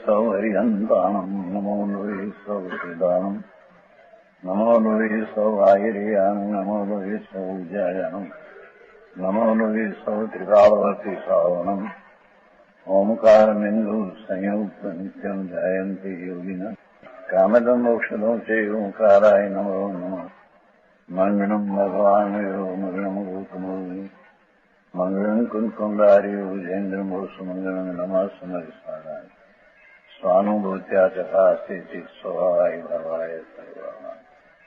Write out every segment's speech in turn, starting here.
सौ हरिहंताणम् नमो नुवे सौ श्रीदानम् नमो नुवे सौ आयर्याणम् नमो नुवे सौ जयानम् नमो नुवे सौ त्रिकालवर्ति श्रावणम् ओंकारमिन्दु संयुक्त नित्यम् ध्यायन्ति योगिनः कामदम् मोक्षदम् च ओंकाराय नमो नमः मंगलम् भगवान् मंगलम् गौतमोनि मंगलम् कुंकुंडार्यो जयेन्द्रमोसुमंगलम् नमः समरिसाराय स्वानुभूत्या चकास्ते चित् स्वभावाय भवाय सर्वाणां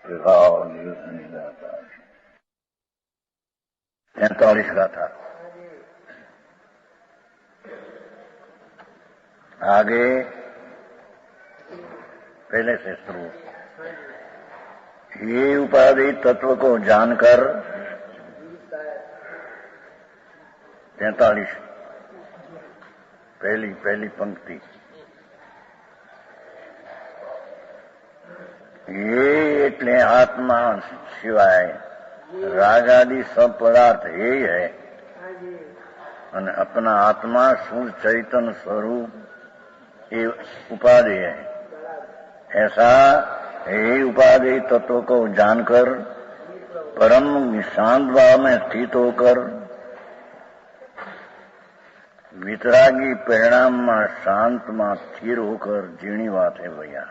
विभाव निदाता 43 गाथा आगे पहले से शुरू। ये उपाधि तत्व को जानकर 43 पहली पंक्ति। ये એટલે આત્મા સિવાય રાગાદિ सब पदार्थ यही है અને अपना आत्मा शुद्ध चैतन्य स्वरूप ये उपाधि है। ऐसा यही उपाधि तत्व को जानकर परम शांत भाव में स्थित होकर वितरागी परिणाम में शांत में स्थिर होकर जीणी बात है भैया।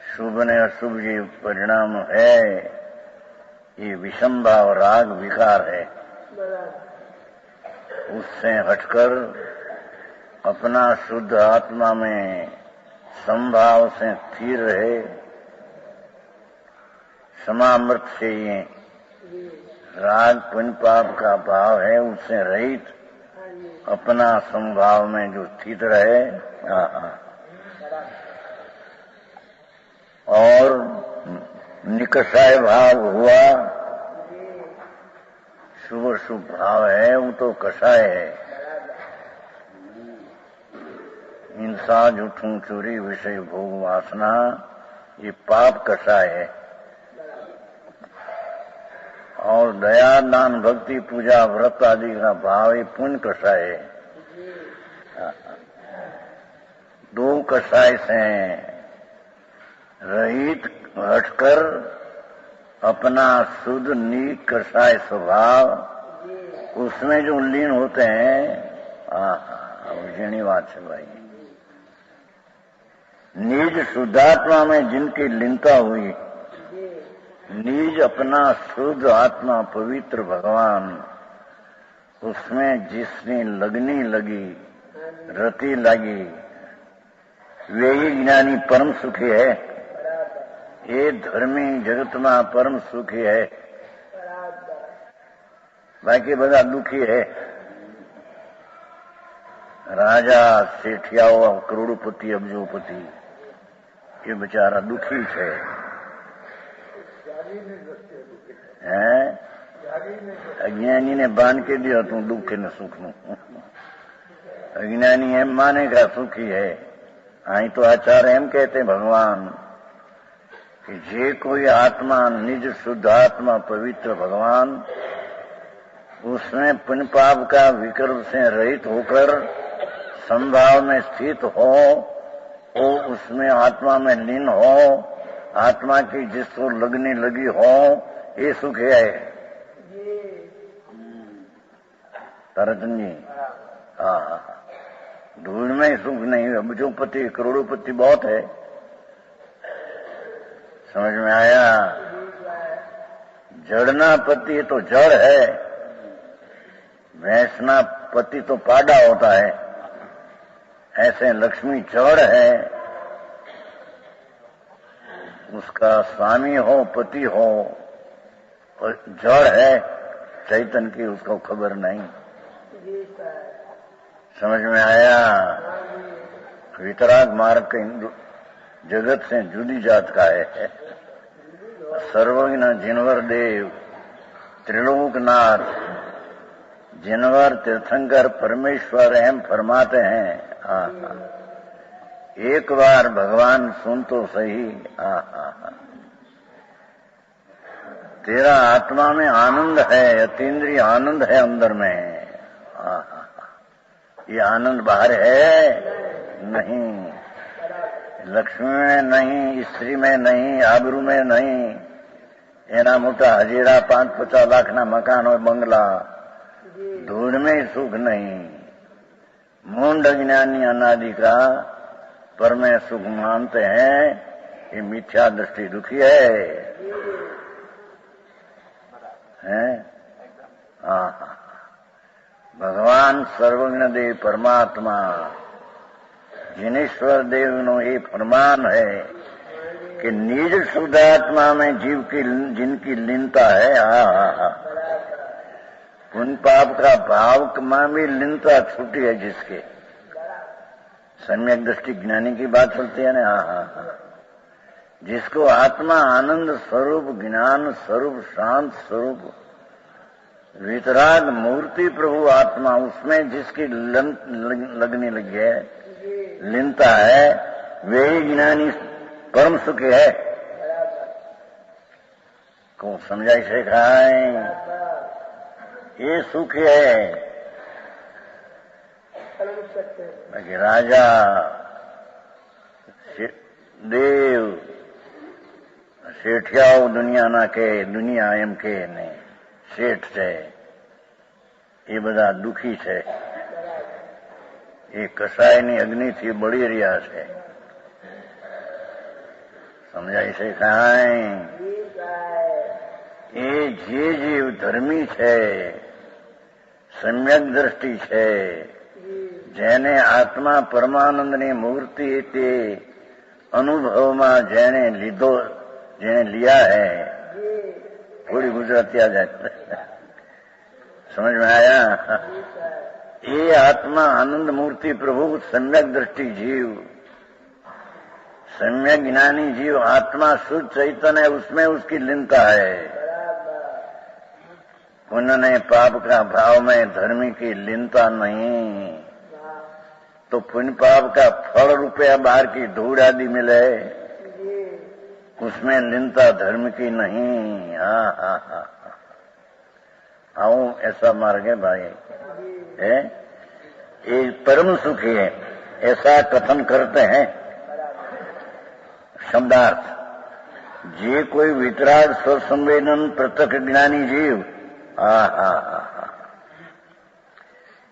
शुभ ने अशुभ जो परिणाम है ये विषम भाव राग विकार है। उससे हटकर अपना शुद्ध आत्मा में समभाव से स्थिर रहे। समामृत से ये राग पुण्य पाप का भाव है उससे रहित अपना समभाव में जो स्थित रहे और निकषाय भाव हुआ। शुभ शुभ भाव है वो तो कषाय है। हिंसा झूठू चोरी विषय भोग वासना ये पाप कषाय है। और दया दान भक्ति पूजा व्रत आदि का भाव ये पुण्य कषाय है। दो कषाय से रहित हटकर अपना शुद्ध नीच कषाय स्वभाव उसमें जो लीन होते हैं जीणी बात है भाई। निज शुद्धात्मा में जिनकी लीनता हुई निज अपना शुद्ध आत्मा पवित्र भगवान उसमें जिसने लगनी लगी रति लगी वे ही ज्ञानी परम सुखी है। ये धर्मी जगत में परम सुखी है बाकी बड़ा दुखी है। राजा सेठियाओ करोड़पति अब्जोपति ये बेचारा दुखी है। अज्ञानी ने बांध के दिया तू दुख न सुख नु। अज्ञानी एम माने का सुखी है। आई तो आचार्य एम कहते भगवान कि जे कोई आत्मा निज शुद्ध आत्मा पवित्र भगवान उसमें पुण्य पाप का विकल्प से रहित होकर संभाव में स्थित हो वो उसमें आत्मा में लीन हो आत्मा की जिसको लगने लगी हो ये सुख है। ताराचंद जी धूल में सुख नहीं है। अब्जोपति करोड़ोपति बहुत है। समझ में आया। जड़ना पति तो जड़ है भैंसना पति तो पाडा होता है। ऐसे लक्ष्मी जड़ है उसका स्वामी हो पति हो और जड़ है चैतन्य की उसको खबर नहीं। समझ में आया। वितराग मार्ग के जगत से जुदी जात का है। सर्वज्ञ जिनवर देव त्रिलोकनाथ जिनवर तीर्थंकर परमेश्वर एम फरमाते हैं। एक बार भगवान सुन तो सही। तेरा आत्मा में आनंद है अतीन्द्रिय आनंद है अंदर में। ये आनंद बाहर है नहीं, लक्ष्मी में नहीं, स्त्री में नहीं, आबरू में नहीं, एना मोटा हजेरा 5-50 लाख ना मकान और बंगला, धूल में सुख नहीं। मूंड अज्ञानी अनादि का पर में सुख मानते हैं, ये मिथ्या दृष्टि दुखी है? भगवान सर्वज्ञ देव परमात्मा जिनेश्वर देव नो ये फरमान है कि निज शुद्धात्मा में जीव की जिनकी लीनता है, पुण्य पाप का भाव में भी लीनता छूटी है जिसके, सम्यक दृष्टि ज्ञानी की बात चलती है ना। जिसको आत्मा आनंद स्वरूप, ज्ञान स्वरूप, शांत स्वरूप, वितराग मूर्ति प्रभु आत्मा, उसमें जिसकी लगने लगी है, लीनता है, वे ही ज्ञानी परम सुखी है। को समझाई सिखाए, ये सुख है। बाकी राजा देव શેઠિયાઓ દુનિયાના કે દુનિયા એમ કે ને શેઠ છે એ બધા દુઃખી છે, એ કસાયની અગ્નિથી બળી રહ્યા છે. સમજાય છે કાંઈ? એ જે જીવ ધર્મી છે, સમ્યક દ્રષ્ટિ છે, જેને આત્મા પરમાનંદની મૂર્તિ તે અનુભવમાં જેને લીધો, જેने लिया है, थोड़ी गुजराती आ जाए, समझ में आया? ये आत्मा आनंद मूर्ति प्रभु सम्यक दृष्टि जीव, सम्यक ज्ञानी जीव, आत्मा शुद्ध चैतन्य है, उसमें उसकी लीनता है। पुण्य ने पाप का भाव में धर्मी की लीनता नहीं, तो पुण्य पाप का फल रुपया बाहर की धूड़ आदि मिले, उसमें लीनता धर्म की नहीं। आओ ऐसा मार्ग है भाई, है ये परम सुखी है, ऐसा कथन करते हैं शब्दार्थ। जे कोई वितराग स्वसंवेदन प्रत्यक्ष ज्ञानी जीव,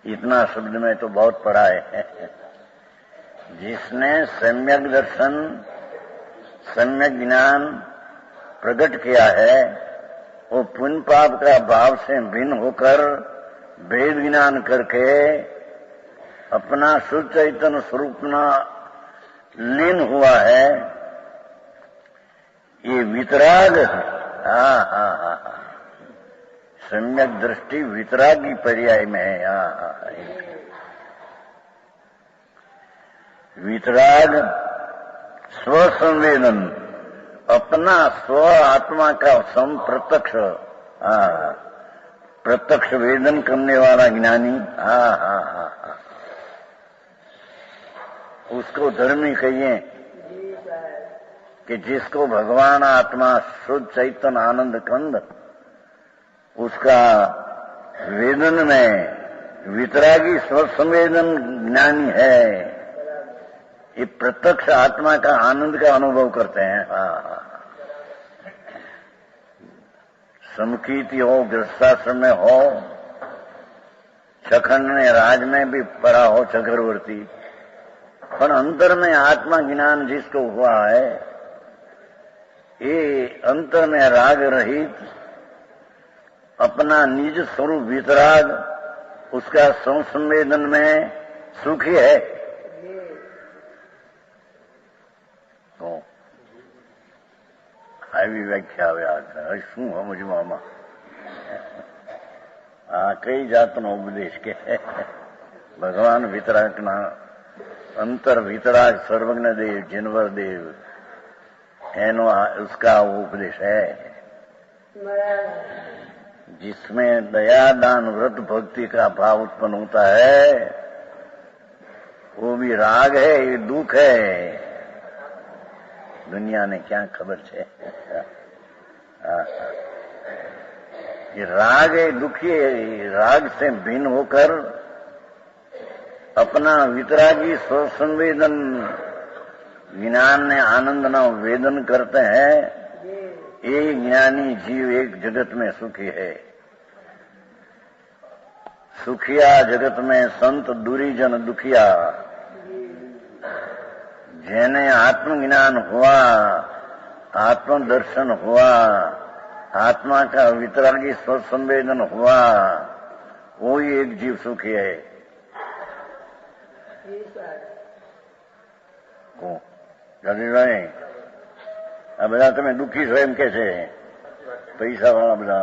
इतना शब्द में तो बहुत पढ़ा है। जिसने सम्यक दर्शन, सम्यक ज्ञान प्रकट किया है, वो पुण्य पाप का भाव से भिन्न होकर वेद ज्ञान करके अपना शुद्ध चैतन्य स्वरूप में लीन हुआ है, ये वितराग। सम्यक दृष्टि वितराग की पर्याय में है। वितराग स्वसंवेदन, अपना स्व आत्मा का सम प्रत्यक्ष, प्रत्यक्ष वेदन करने वाला ज्ञानी, उसको धर्मी कहिए कि जिसको भगवान आत्मा शुद्ध चैतन्य आनंद कंद, उसका वेदन में वितरागी स्वसंवेदन ज्ञानी है, ये प्रत्यक्ष आत्मा का आनंद का अनुभव करते हैं। समकीति हो, गृहस्थाश्रम में हो, चखंड में राज में भी पड़ा हो चक्रवर्ती, पर अंतर में आत्मा ज्ञान जिसको हुआ है, ये अंतर में राग रहित अपना निज स्वरूप वितराग, उसका संवेदन में सुखी है। तो આવી વ્યાખ્યા આવે આ શું સમજમાં આમાં? કઈ જાતનો ઉપદેશ કે ભગવાન વિતરાગના અંતર વિતરાગ સર્વજ્ઞ દેવ जिनवर देव એનો उसका उपदेश है, जिसमें दया दान व्रत भक्ति का भाव उत्पन्न होता है, वो भी राग है, ये दुख है। दुनिया ने क्या खबर है? ये राग है, दुखी है, राग से भिन्न होकर अपना वितरागी स्वसंवेदन ज्ञान ने आनंद न वेदन करते हैं, ये ज्ञानी जीव एक जगत में सुखी है। सुखिया जगत में संत दूरीजन दुखिया। जेने आत्मज्ञान हुआ, आत्मदर्शन हुआ, आत्मा का वितरागी स्वसंवेदन हुआ, वो ही एक जीव सुखी है। ભાઈ આ બધા તમે દુઃખી છો એમ કે છે, પૈસા વાળા બધા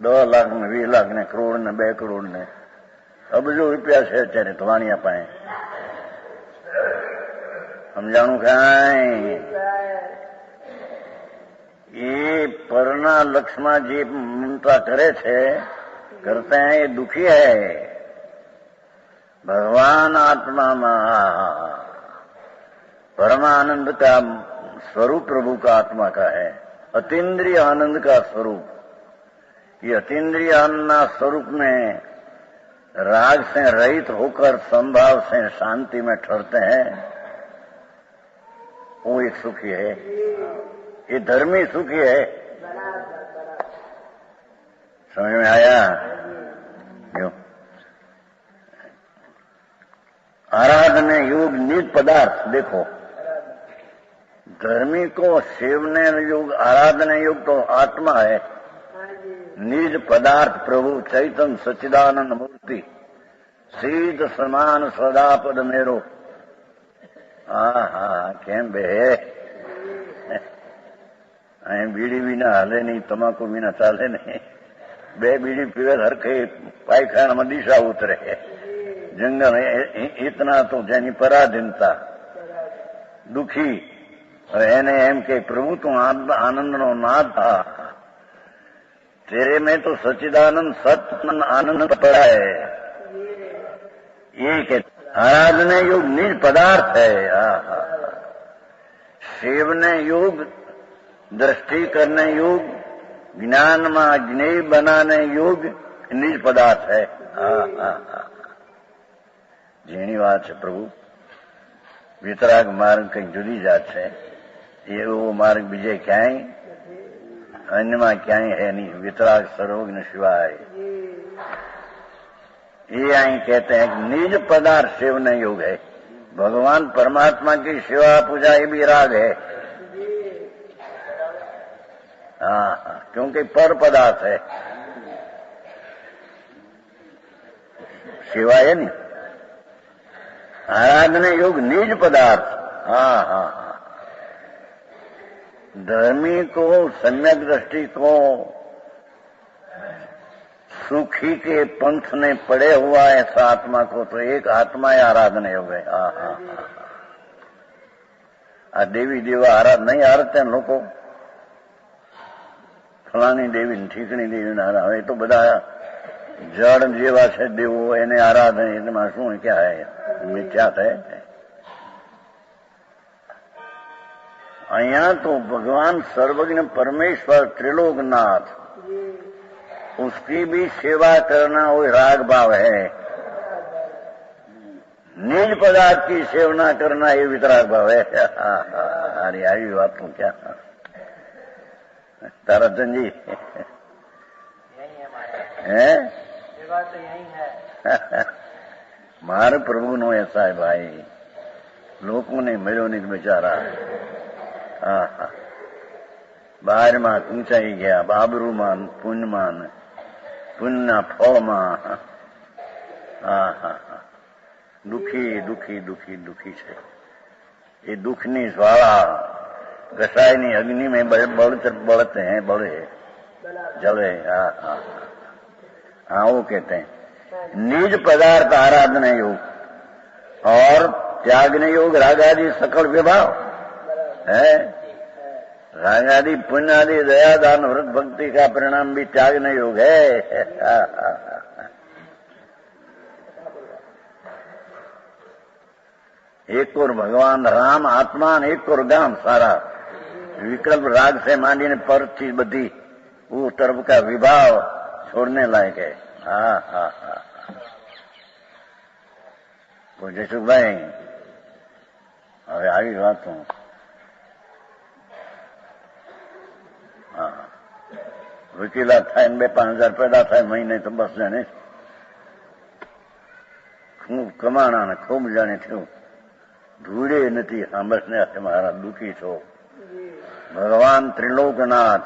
10 લાખ ને 20 લાખ ને કરોડ ને 2 કરોડ ને અબજો રૂપિયા છે અત્યારે ધવાણિયા પાસે, સમજાણું કાંઈ? ये परना लक्ष्मा जी ममता करे थे, करते हैं, ये दुखी है। भगवान आत्मा में परमानंद का स्वरूप प्रभु का आत्मा का है, अतीन्द्रिय आनंद का स्वरूप। ये अतीन्द्रिय आनंद स्वरूप में राग से रहित होकर संभाव से शांति में ठहरते हैं, वो एक सुखी है। ये धर्मी सुखी है। समझ में आया? क्यों? आराधने योग निज पदार्थ देखो, धर्मी को सेवने योग, आराधने योग तो आत्मा है, निज पदार्थ प्रभु चैतन्य सच्चिदानंद मूर्ति, शीत समान सदापद मेरो। आहा केम बे અહીં બીડી વિના હાલે નહીં, તમાકુ વિના ચાલે નહીં। 2 બીડી પીવે હરખે પાયખાનામાં દિશા ઉતરે। જંગલ ઇતના તો જેની પરાધીનતા દુખી, એને એમ કે પ્રભુ તું આનંદનો નાથ था, तेरे में तो सच्चिदानंद सत्य आनंद पड़ा है। ये के आराधने योग निज पदार्थ है। सेवने योग, दृष्टि करने योग, ज्ञान में ज्ञेय बनाने योग निज पदार्थ है। जेनी बात है प्रभु, वितराग मार्ग कई जुदी जात है। ये वो मार्ग बीजे क्यांय अन्य में क्यांय है नहीं। वितराग सर्वज्ञ शिवाय, ये आई कहते हैं कि निज पदार्थ सेवने योग है। भगवान परमात्मा की सेवा पूजा ये भी राग है। हाँ, क्योंकि पर पदार्थ है, सेवा है नहीं। आराधने योग निज पदार्थ। हाँ हाँ हाँ, धर्मी को, सम्यक दृष्टि को, सुखी के पंथ ने पड़े हुआ ऐसा आत्मा को तो एक आत्मा ही आराधना योग है। हाँ हाँ हाँ, देवी देवा आराध नहीं आरते हैं लोग, फलानी देवी ठीकनी देवी आराधे, तो बधा जड़ जेवा है देवो एने आराधे, एમાં શું क्या है? मिथ्या है। અહીંયા तो भगवान सर्वज्ञ परमेश्वर त्रिलोकनाथ, उसकी भी सेवा करना वो राग भाव है। निज पदार्थ की सेवना करना ये वितराग भाव है। अरे आई बात तो क्या ताराचंद जी है, सेवा तो यही है। मारे प्रभु नो ऐसा है भाई, लोगों ने मिलो नहीं बेचारा। बाहर में ऊंचाई गया, बाबरू मान पुण्य मान, पुण्य फल में। दुखी दुखी दुखी दुखी है। ये दुखनी ज्वाला घसायनी अग्नि में बढ़ते हैं, बड़े जले। हाँ वो कहते हैं निज पदार्थ आराधना योग और त्यागने योग रागादि सकल विभाव है। रागादि पुण्य आदि दया दान व्रत भक्ति का परिणाम भी त्यागने योग है। एक और भगवान राम आत्मा, एक और गाम सारा विकल्प राग से मानी ने पर चीज बधी वो तरफ का विभाव छोड़ने लायक है। તો જશુભાઈ હવે આવી વાતો હા વકીલાત થાય ને 2-5 હજાર પેદા થાય મહિને તો બસ જાણે ખૂબ કમાણા ને ખૂબ જાણે થયું ધૂળે નથી સાંભળને મારા દુઃખી છો भगवान त्रिलोकनाथ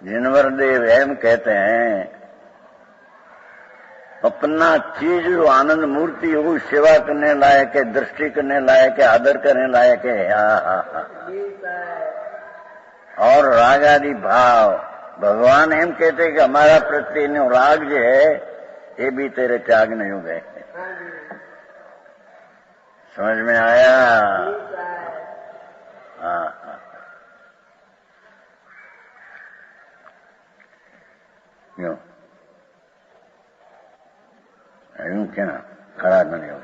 जिनवर देव एम कहते हैं अपना चीज जो आनंद मूर्ति हो सेवा करने लायक है, दृष्टि करने लायक है, आदर करने लायक है। और राग आदि भाव भगवान एम कहते हैं कि हमारा प्रति राग जो है ये भी तेरे त्याग नहीं हो गए। समझ में आया? हाँ क्यों यूं क्या आराधना योग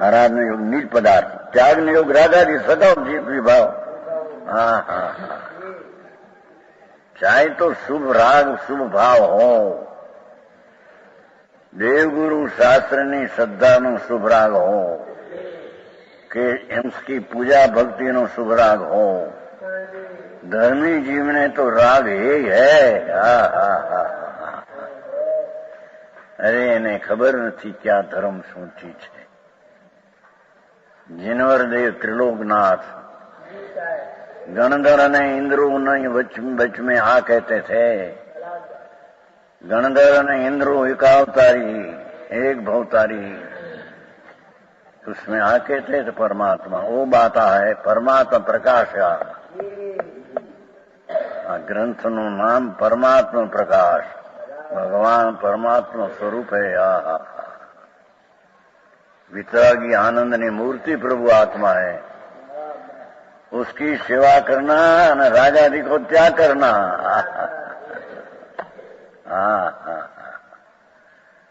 आराधना योग नीच पदार्थ त्याग योग रागादि सदा जीत विभाव। हाँ हाँ हाँ चाहे तो शुभ राग शुभ भाव हो देवगुरु शास्त्रनी श्रद्धाનો શુભ રાગ हो કે એમની પૂજા ભક્તિનો શુભ રાગ हो धर्मी जीवने तो राग ही है। अरे એને ખબર નથી क्या धर्म શું चीज है। जिनवर देव त्रिलोकनाथ गणधर ने इंद्रो नहीं बच में आ कहते थे गणधर ने इंद्रो एक अवतारी एक भवतारी उसमें आ कहते थे परमात्मा वो बात है परमात्मा प्रकाश ग्रंथ नु नाम परमात्मा प्रकाश भगवान परमात्मा स्वरूप है। वितरागी आनंद ने मूर्ति प्रभु आत्मा है उसकी सेवा करना और रागादि को त्याग करना।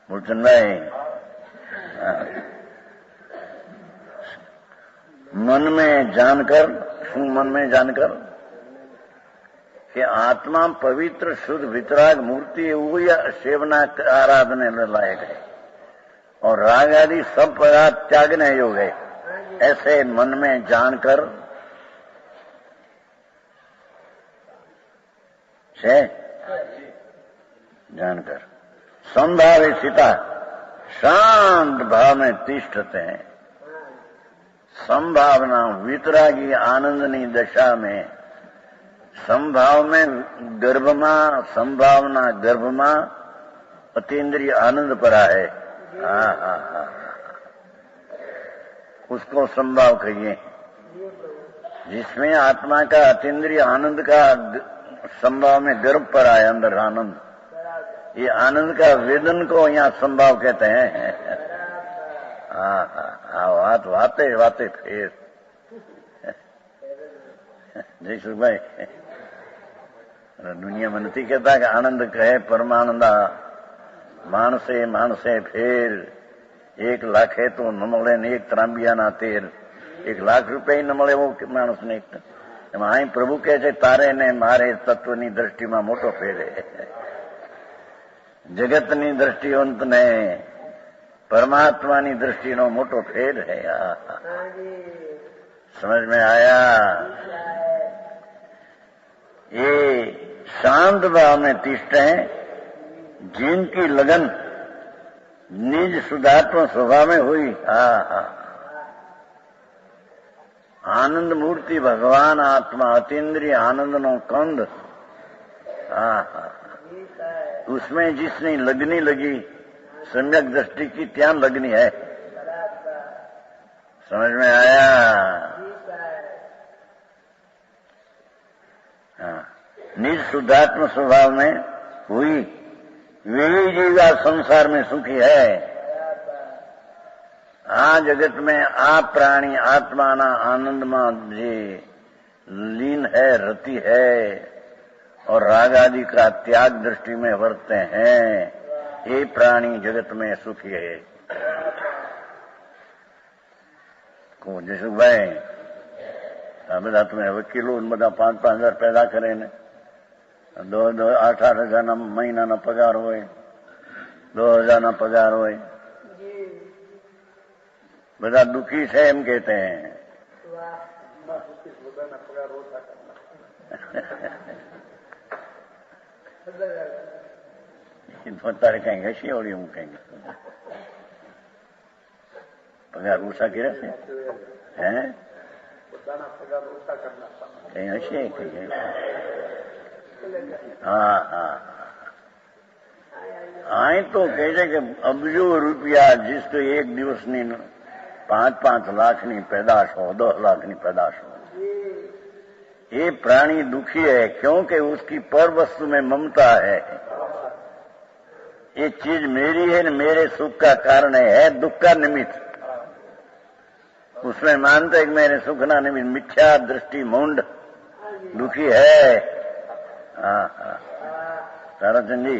मूर्चन भाई मन में जानकर शू मन में जानकर कि आत्मा पवित्र शुद्ध वितराग मूर्ति वो या सेवना आराधने लायक है और राग आदि सब पदार्थ त्यागने योग है। ऐसे मन में जानकर से जानकर संभावे सीता शांत भाव में तिष्ठते हैं। संभावना वितरागी आनंदनी दशा में संभाव में संभावना गर्भ में अतीन्द्रिय आनंद परा है। उसको संभाव कहिए जिसमें आत्मा का अतीन्द्रिय आनंद का संभाव में गर्भ परा है अंदर आनंद। ये आनंद का वेदन को यहाँ संभाव कहते हैं। वाते वाते फिर जय सुख भाई दुनिया में नहीं कहता कि आनंद कहे परमानंदा मानसे मानसे फिर 1 लाख है तो न મળે ને 1 ત્રાંબિયાના તેલ 1 લાખ રૂપિયા ન મળે એવો માણસને એમાં અહીં પ્રભુ કહે છે તારે ને મારે તત્વની દ્રષ્ટિમાં મોટો ફેર છે જગતની દ્રષ્ટિઓને परमात्मानी दृष्टिनो मोटो फेर है। समझ में आया? ये शांत भाव में तिष्ठ हैं जिनकी लगन निज शुद्धात्म स्वभाव में हुई। आनंद मूर्ति भगवान आत्मा अतीन्द्रिय आनंद नो कंद उसमें जिसने लगनी लगी सम्यक दृष्टि की त्याग लगनी है। समझ में आया? निज शुद्धात्म स्वभाव में हुई वही जीवा संसार में सुखी है। जगत में प्राणी आत्मा ना आनंद में जे लीन है रति है और राग आदि का त्याग दृष्टि में वर्तते हैं ये प्राणी जगत में सुखी है। को जसु भाई બધા તમે વકીલો બધા 5-5 હજાર પેદા કરે ને 8-8 હજારના મહિનાના પગાર હોય 2 હજારના પગાર હોય બધા દુઃખી છે એમ કહેते हैं। તારે કઈ હશે ઓળી હું કઈ પગાર ઓછા કર્યા છે હે કઈ હશે કઈ હા હા અહીં તો કહે છે કે અબજો રૂપિયા जिसको एक દિવસની 5-5 લાખની पैदाश हो 10 लाख पैदाश हो ये प्राणी दुखी है क्योंकि उसकी पर वस्तु में ममता है। ये चीज मेरी है न मेरे सुख का कारण है दुख का निमित्त। उसमें मानते हैं कि मेरे सुख ना निमित्त मिथ्या दृष्टि मुंड दुखी है। हाँ हाँ ताराचंद जी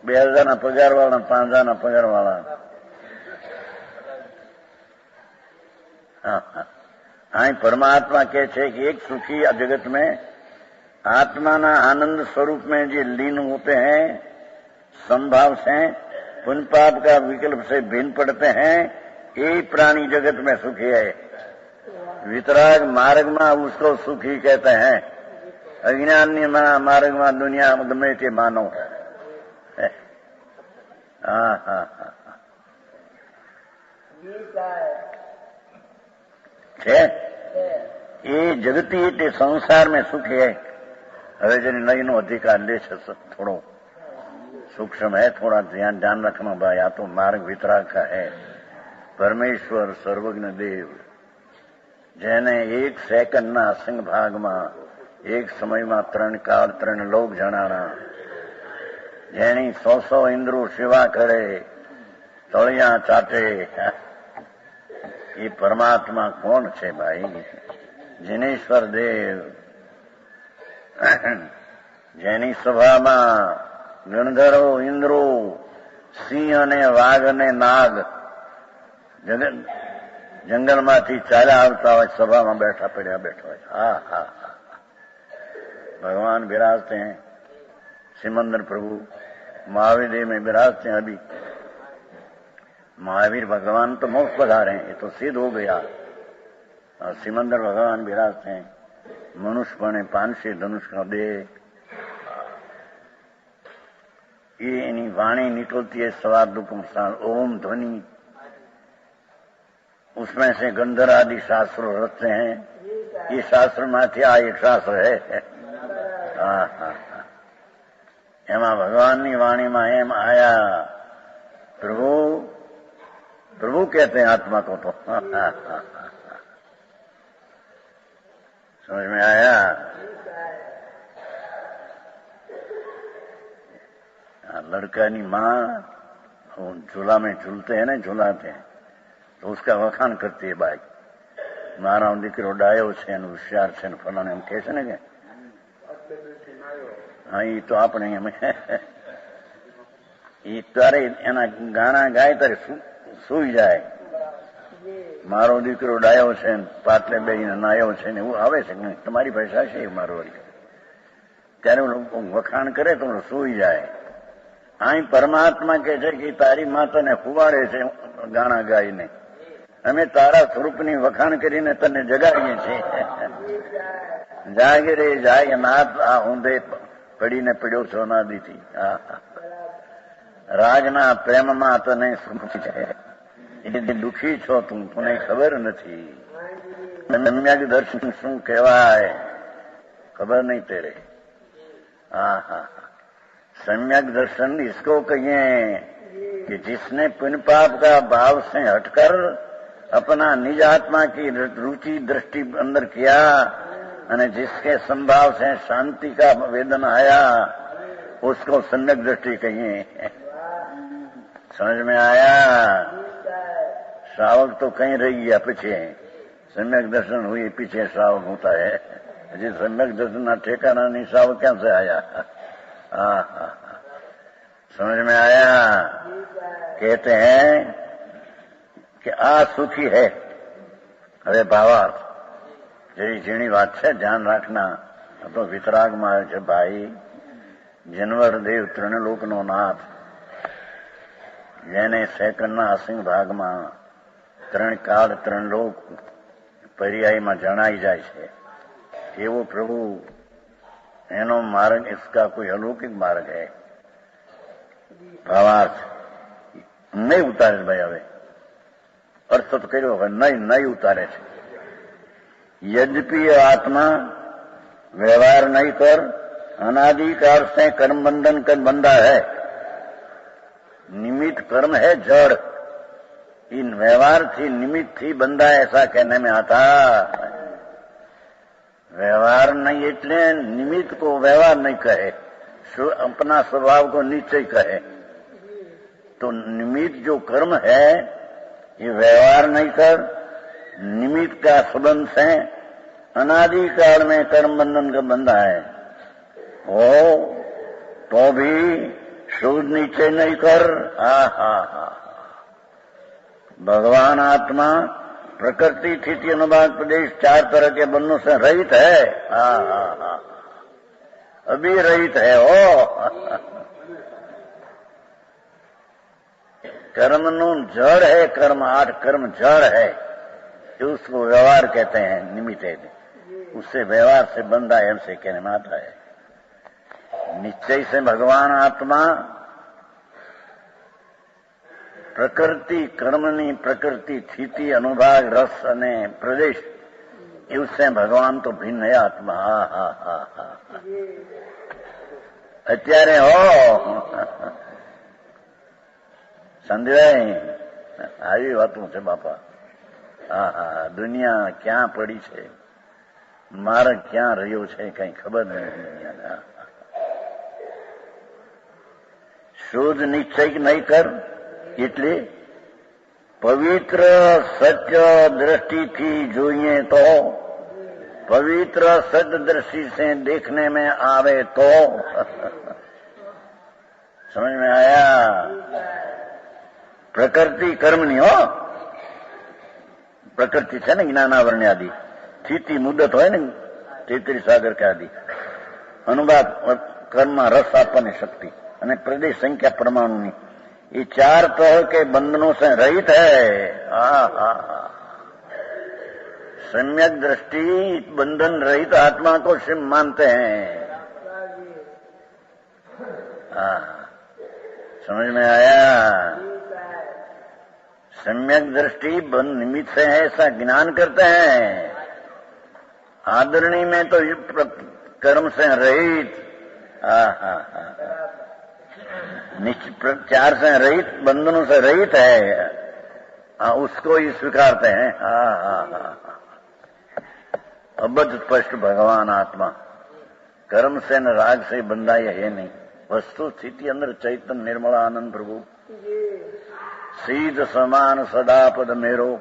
2000 पगार वाला 5000 पगार वाला हाँ हाँ हाँ परमात्मा के छे कि एक सुखी जगत में आत्मा ना आनंद स्वरूप में जो लीन होते हैं संभाव से पुण्य पाप का विकल्प से भिन्न पड़ते हैं यही प्राणी जगत में सुखी है। वितराग मार्ग में उसको सुखी कहते हैं। अज्ञान मार्ग में दुनिया गमे ते मानो हाँ हाँ हाँ છે એ જગતી તે સંસાર में सुख है। હવે જેને નયનો અધિકાર લે છે થોડો सूक्ष्म है थोड़ा ध्यान रखना भाई। आ तो मार्ग वितराग का है। परमेश्वर सर्वज्ञ देव જેને એક સેકન્ડના અસંગ ભાગમાં એક સમયમાં 3 કાળ 3 લોક જણાણા જેની 100 ઇન્દ્રો સેવા કરે તળિયા ચાટે ये परमात्मा कौन છે भाई? जिनेश्वर देव જેની સભામાં ગણધરો ઇન્દ્રો સિંહ અને વાઘ અને નાગ જંગલમાંથી ચાલ્યા આવતા હોય સભામાં બેઠા પડ્યા बैठा હોય। હા હા હા भगवान विराजते हैं। सिमंदर प्रभु महावीर देव में विराजते हैं। अभी महावीर भगवान तो मोक्ष पधारे हैं, ये तो सिद्ध हो गया। और सिमंदर भगवान विराजते हैं। मनुष्य बने 500 धनुष का दे ये इन्हीं वाणी निकलती है सवार दुखम ओम ध्वनि उसमें से गंधर आदि शास्त्र रचते हैं। ये शास्त्र माथी आ एक शास्त्र है। हाँ हाँ एमा भगवान की वाणी में एम आया प्रभु प्रभु कहते हैं आत्मा को तो समझ में आया। लड़का की माँ झूला में झूलते हैं ना झूलाते हैं तो उसका वखान करती है बाई मारा दीकरो डायो छे होशियार छे फलाने एम कहे ने के हाँ ये तो अपने ये तारे एना गाना गाय तारे सूई जाए मारो दीकरो डायो छे पाटले बेहीने नायो छे ने એવું આવે છે તમારી ભાષા છે મારો ત્યારે વખાણ કરે તો સૂઈ જાય। અહીં પરમાત્મા કહે છે કે તારી માં તને ખુવાડે છે ગાણા ગાઈને અમે તારા સ્વરૂપની વખાણ કરીને તને જગાડીએ છીએ। જાગે રે જાગે નાથ આ ઊંધે પડીને પડ્યો છો અનાદિથી રાજના પ્રેમમાં તને સુખ છે દુઃખી છો તું તને ખબર નથી। સમ્યક દર્શન શું કહેવાય ખબર नहीं तेरे। हाँ हाँ सम्यक दर्शन इसको कहिए कि जिसने पुण्य पाप का भाव से हटकर अपना निज आत्मा की रुचि दृष्टि अंदर किया और जिसके संभाव से शांति का वेदन आया उसको सम्यक दृष्टि कहिए। समझ में आया। श्रावक तो कहीं रह गया पीछे सम्यक दर्शन हुई पीछे श्रावक होता है। जी सम्यक दर्शन ठेकाना नहीं श्रावक क्या से आया। हाँ हाँ समझ में आया। कहते हैं कि आ सुखी है। अरे भावार्थ जेरी झीणी बात है ध्यान रखना। तो वितराग में है भाई जनवर देव त्रिलोक नो नाथ जेने सेकंड ना असिंग भाग में ત્રણ કાળ ત્રણ લોક પર્યાયમાં જણાઈ જાય છે એવો પ્રભુ એનો માર્ગ इसका कोई अलौकिक मार्ग है। ભાવાર્થ નહીં ઉતારે ભાઈ, હવે અર્થ તો કર્યો હવે નહીં ઉતારે છે। यद्यपि आत्मा व्यवहार नहीं कर अनादिकाल से कर्म बंधन कर बंधा है। निमित्त कर्म है जड़, इन व्यवहार थी निमित्त थी बंधा है, ऐसा कहने में आता। व्यवहार नहीं એટલે निमित्त को व्यवहार नहीं कहे, अपना स्वभाव को निश्चय कहे। तो निमित्त जो कर्म है ये व्यवहार नहीं कर, निमित्त का संबंध से अनादिकाल में कर्म बंधन का बंधा है। ओ तो भी शुद्ध निश्चय नहीं कर। भगवान आत्मा प्रकृति स्थिति अनुभाग प्रदेश 4 तरह के बंधनों से रहित है। अभी रहित है। ओ कर्म नु जड़ है, कर्म 8 कर्म जड़ है, उसको व्यवहार कहते हैं, निमित्त है, उससे व्यवहार से बंधा है, हमसे कहने में आता है। निश्चय से भगवान आत्मा प्रकृति कर्मनी प्रकृति स्थिति अनुभाग रस અને પ્રદેશ उससे भगवान तो भिन्न है आत्मा। અત્યારે હો સમજાય આવી વાતો છે બાપા। દુનિયા ક્યાં પડી છે, માર્ગ ક્યાં રહ્યો છે કઈ ખબર નહીં। શુદ્ધ નિશ્ચય નહીં કર એટલે પવિત્ર સત્ય दृष्टि જોઈએ तो, पवित्र सत्य दृष्टि से देखने में आवे तो। समझ में आया? प्रकृति कर्म नहीं हो, प्रकृति છે ને જ્ઞાનાવરણ્ય આદિ, સ્થિતિ મુદત હોય ને 33 સાગર કે આદિ, અનુભાગ કર્મમાં રસ આપવાની શક્તિ અને પ્રદેશ સંખ્યા પરમાણુની, ये 4 तरह के बंधनों से रहित है। सम्यक दृष्टि बंधन रहित आत्मा को शिव मानते हैं। समझ में आया? सम्यक दृष्टि बंध निमित्त से है ऐसा ज्ञान करते हैं। आदरणी में तो कर्म से रहित, 4 से रहित बंधनों से रहित है, उसको ही स्वीकारते हैं। अबद्ध स्पष्ट भगवान आत्मा कर्म से न राग से बंधा ये है नहीं। वस्तु स्थिति अंदर चैतन्य निर्मल आनंद प्रभु सीध समान सदापद मेरो,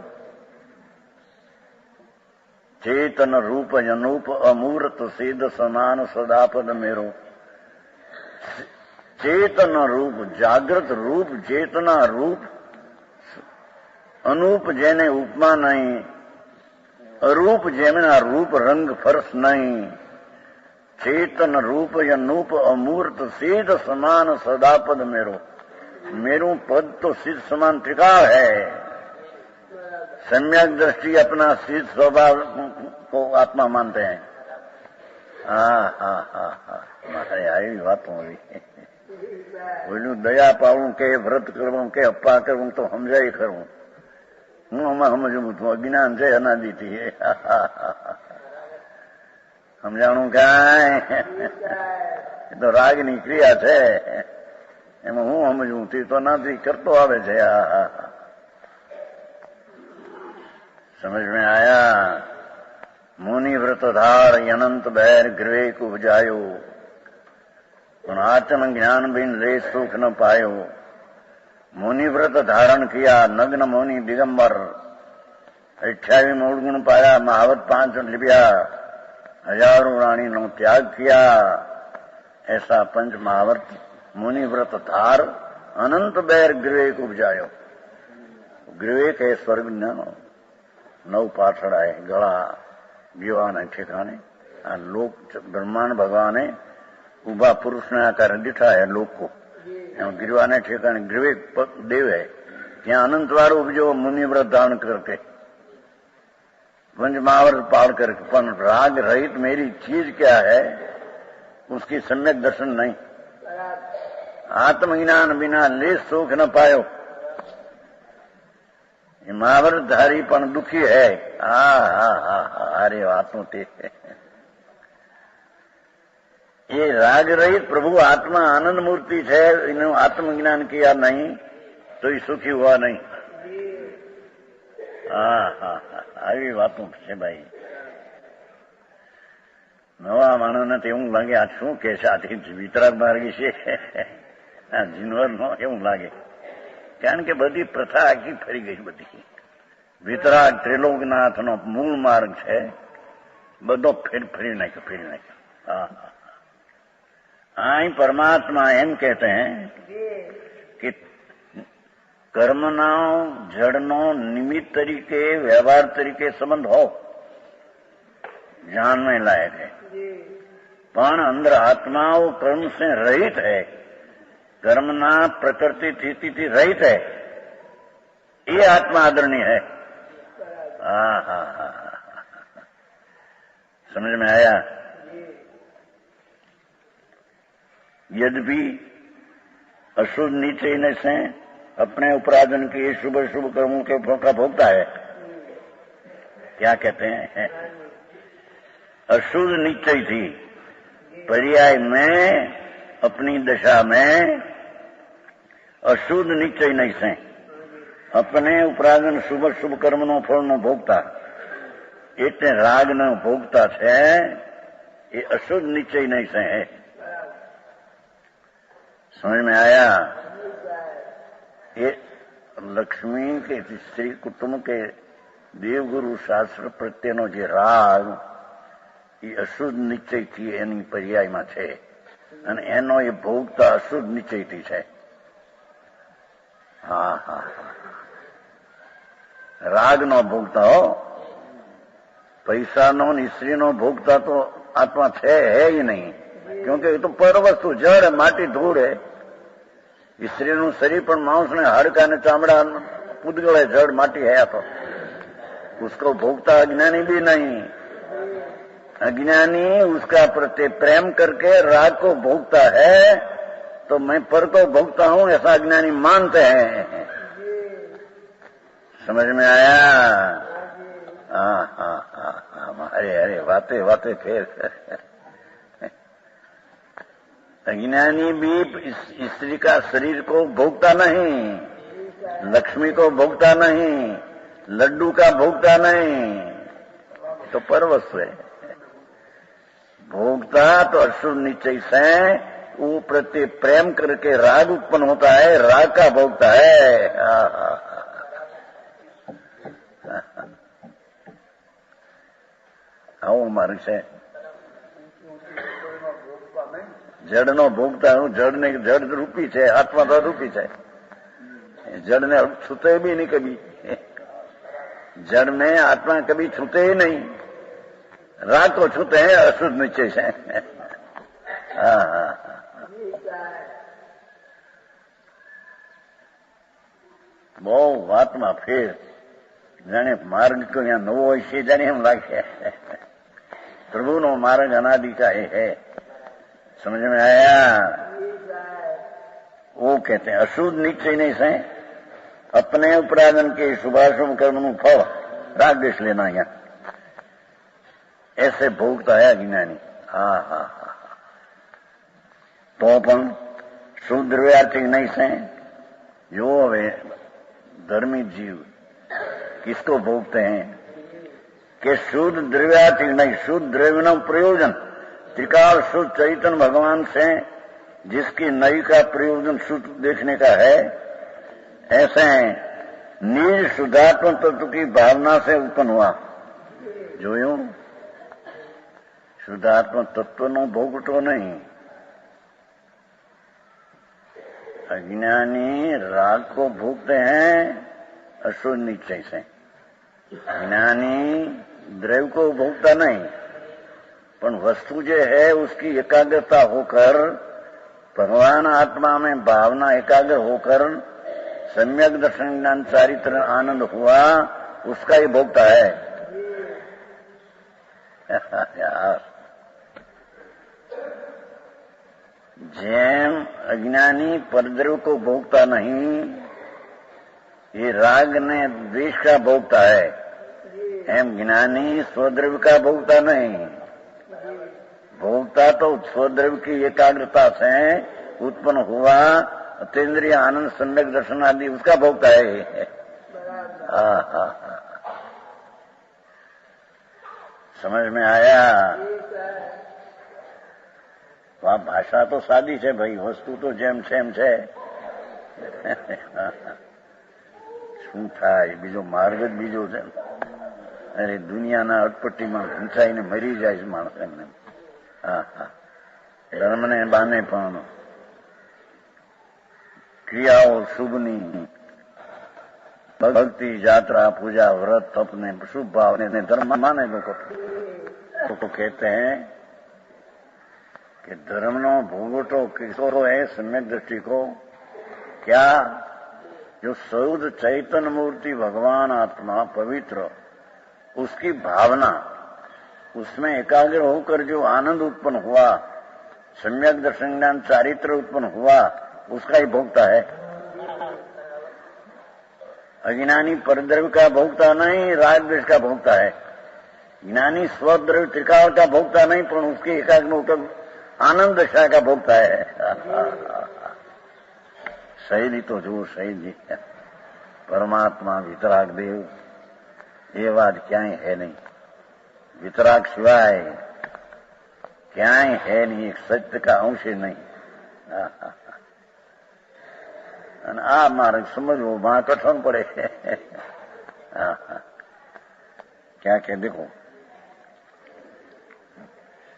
चेतन रूप अनूप अमूर्त सीध समान सदापद मेरो। चेतन रूप जागृत रूप चेतना रूप अनूप जेने उपमा नहीं, अरूप जेमना रूप रंग फर्श नहीं। चेतन रूप अनूप अमूर्त सिद्ध समान सदापद मेरो, मेरू पद तो सिद्ध समान टिकाव है। सम्यक दृष्टि अपना सिद्ध स्वभाव को आत्मा मानते हैं। आई बात हुई। बोलू दया पाऊं के व्रत करूं के अप्पा करूं तो समझाई करूं, હું સમજુ તું અજ્ઞાન છે અનાદિથી। સમજાણું કાંઈ? એ તો રાગની ક્રિયા છે, એમાં હું સમજવું તે તો નાથી કરતો આવે છે। समझ में आया? मुनि व्रतधार अनंत बैर गृह को उपजायो, आचन ज्ञान बिन रे सुख न पायो। मुनि व्रत धारण किया नग्न मुनि दिगंबर, 28 मूल गुण पाया महावत 5 लिपिया, हजारों रानी नो त्याग किया। ऐसा पंच महावर्त मुनि व्रत धार अनंत बैर गृह को उपजायो। गृह के स्वर्ग न 9 पाछड़ा है गला जीवाने ठिकाने। आ लोक ब्रह्मांड भगवाने उभा पुरुष ने आकार दिठा है लोक को, गिरवाने ठिकाने गृह देव है। ત્યાં અનંતવાળો ઉપજો મુનિવ્રત ધારણ કરકે पंचमहावर्त पार करके, पर राग रहित मेरी चीज क्या है उसकी सम्यक दर्शन नहीं। आत्मज्ञान बिना ले सुख न पायो। महावरतधारी पण दुखी है। अरे वातों ते ये राग रहित प्रभु आत्मा आनंद मूर्ति है। इन्होंने आत्मज्ञान किया नहीं तो ये सुखी हुआ नहीं। આવી વાતો છે ભાઈ। નવા માણસને તો એવું લાગે આ શું કે છે, આથી વિતરાગ માર્ગી છે આ જીનવરનો એવું લાગે, કારણ કે બધી પ્રથા આખી ફરી ગઈ બધી। વિતરાગ ત્રિલોકનાથનો મૂળ માર્ગ છે, બધો ફરી નાખ્યો। અહીં પરમાત્મા એમ કહેते हैं कि કર્મનો જડનો નિમિત્ત તરીકે વ્યવહાર તરીકે સંબંધ हो जानने लायक है, પણ અંદર આત્મા वो कर्म से रहित है, कर्मना प्रकृति स्थिति થી रहित है। ये आत्मा आदरणीय है। समझ में आया? यद्यपि अशुद्ध निश्चय से अपने उपराधन के शुभ शुभ कर्मों के फल का भोगता है। क्या कहते हैं? अशुद्ध निश्चय थी पर्याय में अपनी दशा में अशुद्ध निश्चय नहीं से अपने उपराधन शुभ शुभ कर्म नो फल नो भोगता, એટલે રાગ નો ભોગતા છે। ये अशुद्ध निश्चय नहीं से है। समझ में आया? ये लक्ष्मी के स्त्री कुटुंब के देवगुरु शास्त्र प्रत्येनो जे राग ये अशुद्ध निश्चय थी एनी पर्यायમાં છે, અને એનો એ ભોગતા અશુદ્ધ નિશ્ચયથી છે। રાગનો ભોગતા हो, पैसाનો ને સ્ત્રીનો ભોગતા તો આત્મા છે ही नहीं, क्योंकि ये तो पर वस्तु जड़ माटी धूड़ है। स्त्रीનું શરીર પણ मांस ने हाड़का ने चामड़ा पुद्गल है, जड़ माटी है। तो उसको भोगता अज्ञानी भी नहीं। अज्ञानी उसका प्रति प्रेम करके राग को भोगता है, तो मैं पर को भोगता हूं ऐसा अज्ञानी मानते हैं। समझ में आया? अरे अरे बातें बातें फिर अज्ञानी भी स्त्री का शरीर को भोगता नहीं, लक्ष्मी को भोगता नहीं, लड्डू का भोगता नहीं, तो पर वस्तु है। भोगता तो अशुद्ध निश्चय से वो प्रति प्रेम करके राग उत्पन्न होता है, राग का भोगता है। આવો માર્ગ છે। જડનો ભોગતા હું જડને જડ રૂપી છે, આત્मा तो रूपी है। जड़ ने छूते भी नहीं कभी, जड़ में आत्मा कभी छूते ही नहीं। राग को छूते हैं अशुद्ध निश्चय से। બહુ વાતમાં ફેર, જાણે માર્ગ को यहाँ नवो હોય છે જાણે એમ લાગે। प्रभुનો मार्ग अनादि का है। समझ में आया? वो कहते हैं अशुद्ध निश्चय नहीं से अपने उपराधन के शुभाशुभ कर्म नु फल राग देश लेना यहाँ ऐसे भोगता है अज्ञानी। तो पण शुद्ध द्रव्यार्थिक नहीं से जो वे धर्मी जीव किसको भोगते हैं कि शुद्ध द्रव्यार्थिक नहीं, शुद्ध द्रव्य न प्रयोजन त्रिकाल शुद्ध चैतन्य भगवान से जिसकी नई का प्रयोजन शुद्ध देखने का है, ऐसे निज शुद्धात्म तत्व की भावना से उत्पन्न हुआ। जो यूं शुद्धात्म तत्व नो भोगटो नहीं। अज्ञानी राग को भोगते हैं अशुद्ध निश्चय से, ज्ञानी द्रव्य को भोगता नहीं, पर वस्तु जो है उसकी एकाग्रता होकर भगवान आत्मा में भावना एकाग्र होकर सम्यक दर्शन ज्ञान चारित्र आनंद हुआ, उसका ही भोगता है। यार, जेम अज्ञानी परद्रव्य को भोगता नहीं, ये राग ने द्वेष का भोगता है। एम ज्ञानी स्वद्रव्य का भोगता नहीं, भोगता तो स्वद्रव्य की एकाग्रता से उत्पन्न हुआ अतीन्द्रिय आनंद सम्यक दर्शन आदि, उसका भोगता है। समझ में आया? तो आप भाषा तो सादी है भाई, वस्तु तो जेम सेम है। શું થાય બીજો માર્ગ જ બીજો છે। અરે દુનિયાના અટપટીમાં ઊંચાઈને મરી જાય છે માણસ એમને। ધર્મને બાને પણ ક્રિયાઓ શુભની ભક્તિ यात्रा पूजा व्रत तप ने शुभ भाव ने धर्म माने लोग तो कहते हैं कि धर्म नो भोगवटो किशोरो है सम्यक दृष्टि को क्या, जो शुद्ध चैतन्य मूर्ति भगवान आत्मा पवित्र उसकी भावना, उसमें एकाग्र होकर जो आनंद उत्पन्न हुआ, सम्यक दर्शन ज्ञान चारित्र उत्पन्न हुआ, उसका ही भोगता है। अज्ञानी परद्रव्य का भोगता नहीं, राग द्वेष का भोगता है। ज्ञानी स्वद्रव्य त्रिकाल का भोगता नहीं, पर उसके एकाग्र होकर आनंद दशा का भोगता है। शैली तो जो शैली है, परमात्मा वितराग देव ये बात क्या है नहीं, वितराग सिवाय क्या है नहीं, एक सत्य का अंश ही नहीं। आ मार्ग समझो वहां कठिन पड़े। क्या क्या देखो,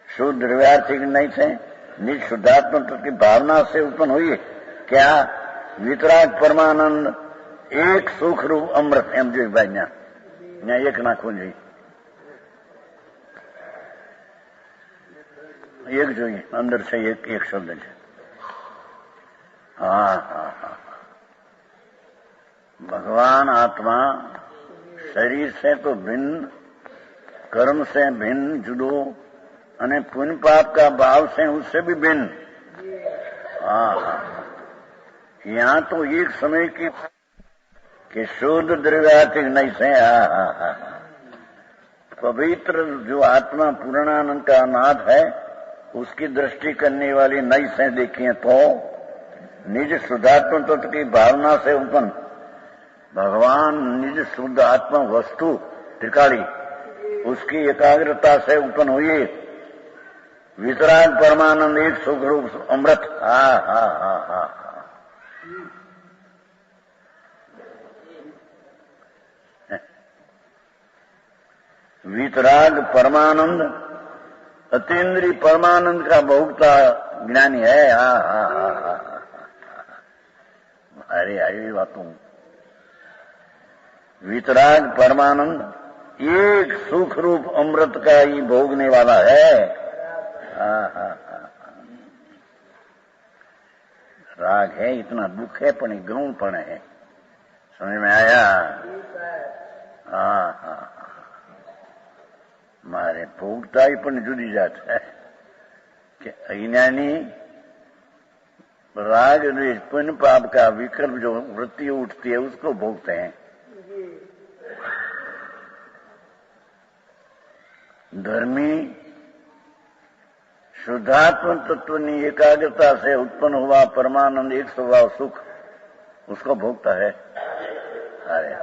शुद्ध द्रव्यार्थिक नहीं थे, निज शुद्धात्म की भावना से उत्पन्न हुई है। क्या वितराग परमानंद एक सुख रूप अमृत एम जो भाई यहाँ एक नाखो जी एक जो अंदर से एक शब्द है। हाँ, भगवान आत्मा शरीर से तो भिन्न, कर्म से भिन्न जुदो, अने पुण्य पाप का भाव से उससे भी भिन्न। यहाँ तो एक समय की कि शुद्ध द्रव्यार्थिक नहीं से पवित्र जो आत्मा पूर्णानंद का नाथ है, उसकी दृष्टि करने वाली नई से देखिए तो निज शुद्धात्म तत्व की भावना से उत्पन्न भगवान निज शुद्ध आत्मा वस्तु त्रिकाली, उसकी एकाग्रता से उत्पन्न हुई वितराग परमानंद एक सुख रूप अमृत। वितराग परमानंद अतीन्द्रिय परमानंद का भोक्ता ज्ञानी है। अरे आई बातों, वितराग परमानंद एक सुख रूप अमृत का ही भोगने वाला है। राग है, इतना दुख है, पण गौणपण है। समझ में आया? हाँ, मारे भोगता ही पण जुदी जात है कि अज्ञानी राग द्वेष पुण्य पाप का विकल्प जो वृत्ति उठती है उसको भोगते हैं। धर्मी शुद्धात्म तत्व की एकाग्रता से उत्पन्न हुआ परमानंद एक स्वभाव सुख, उसको भोगता है। अरे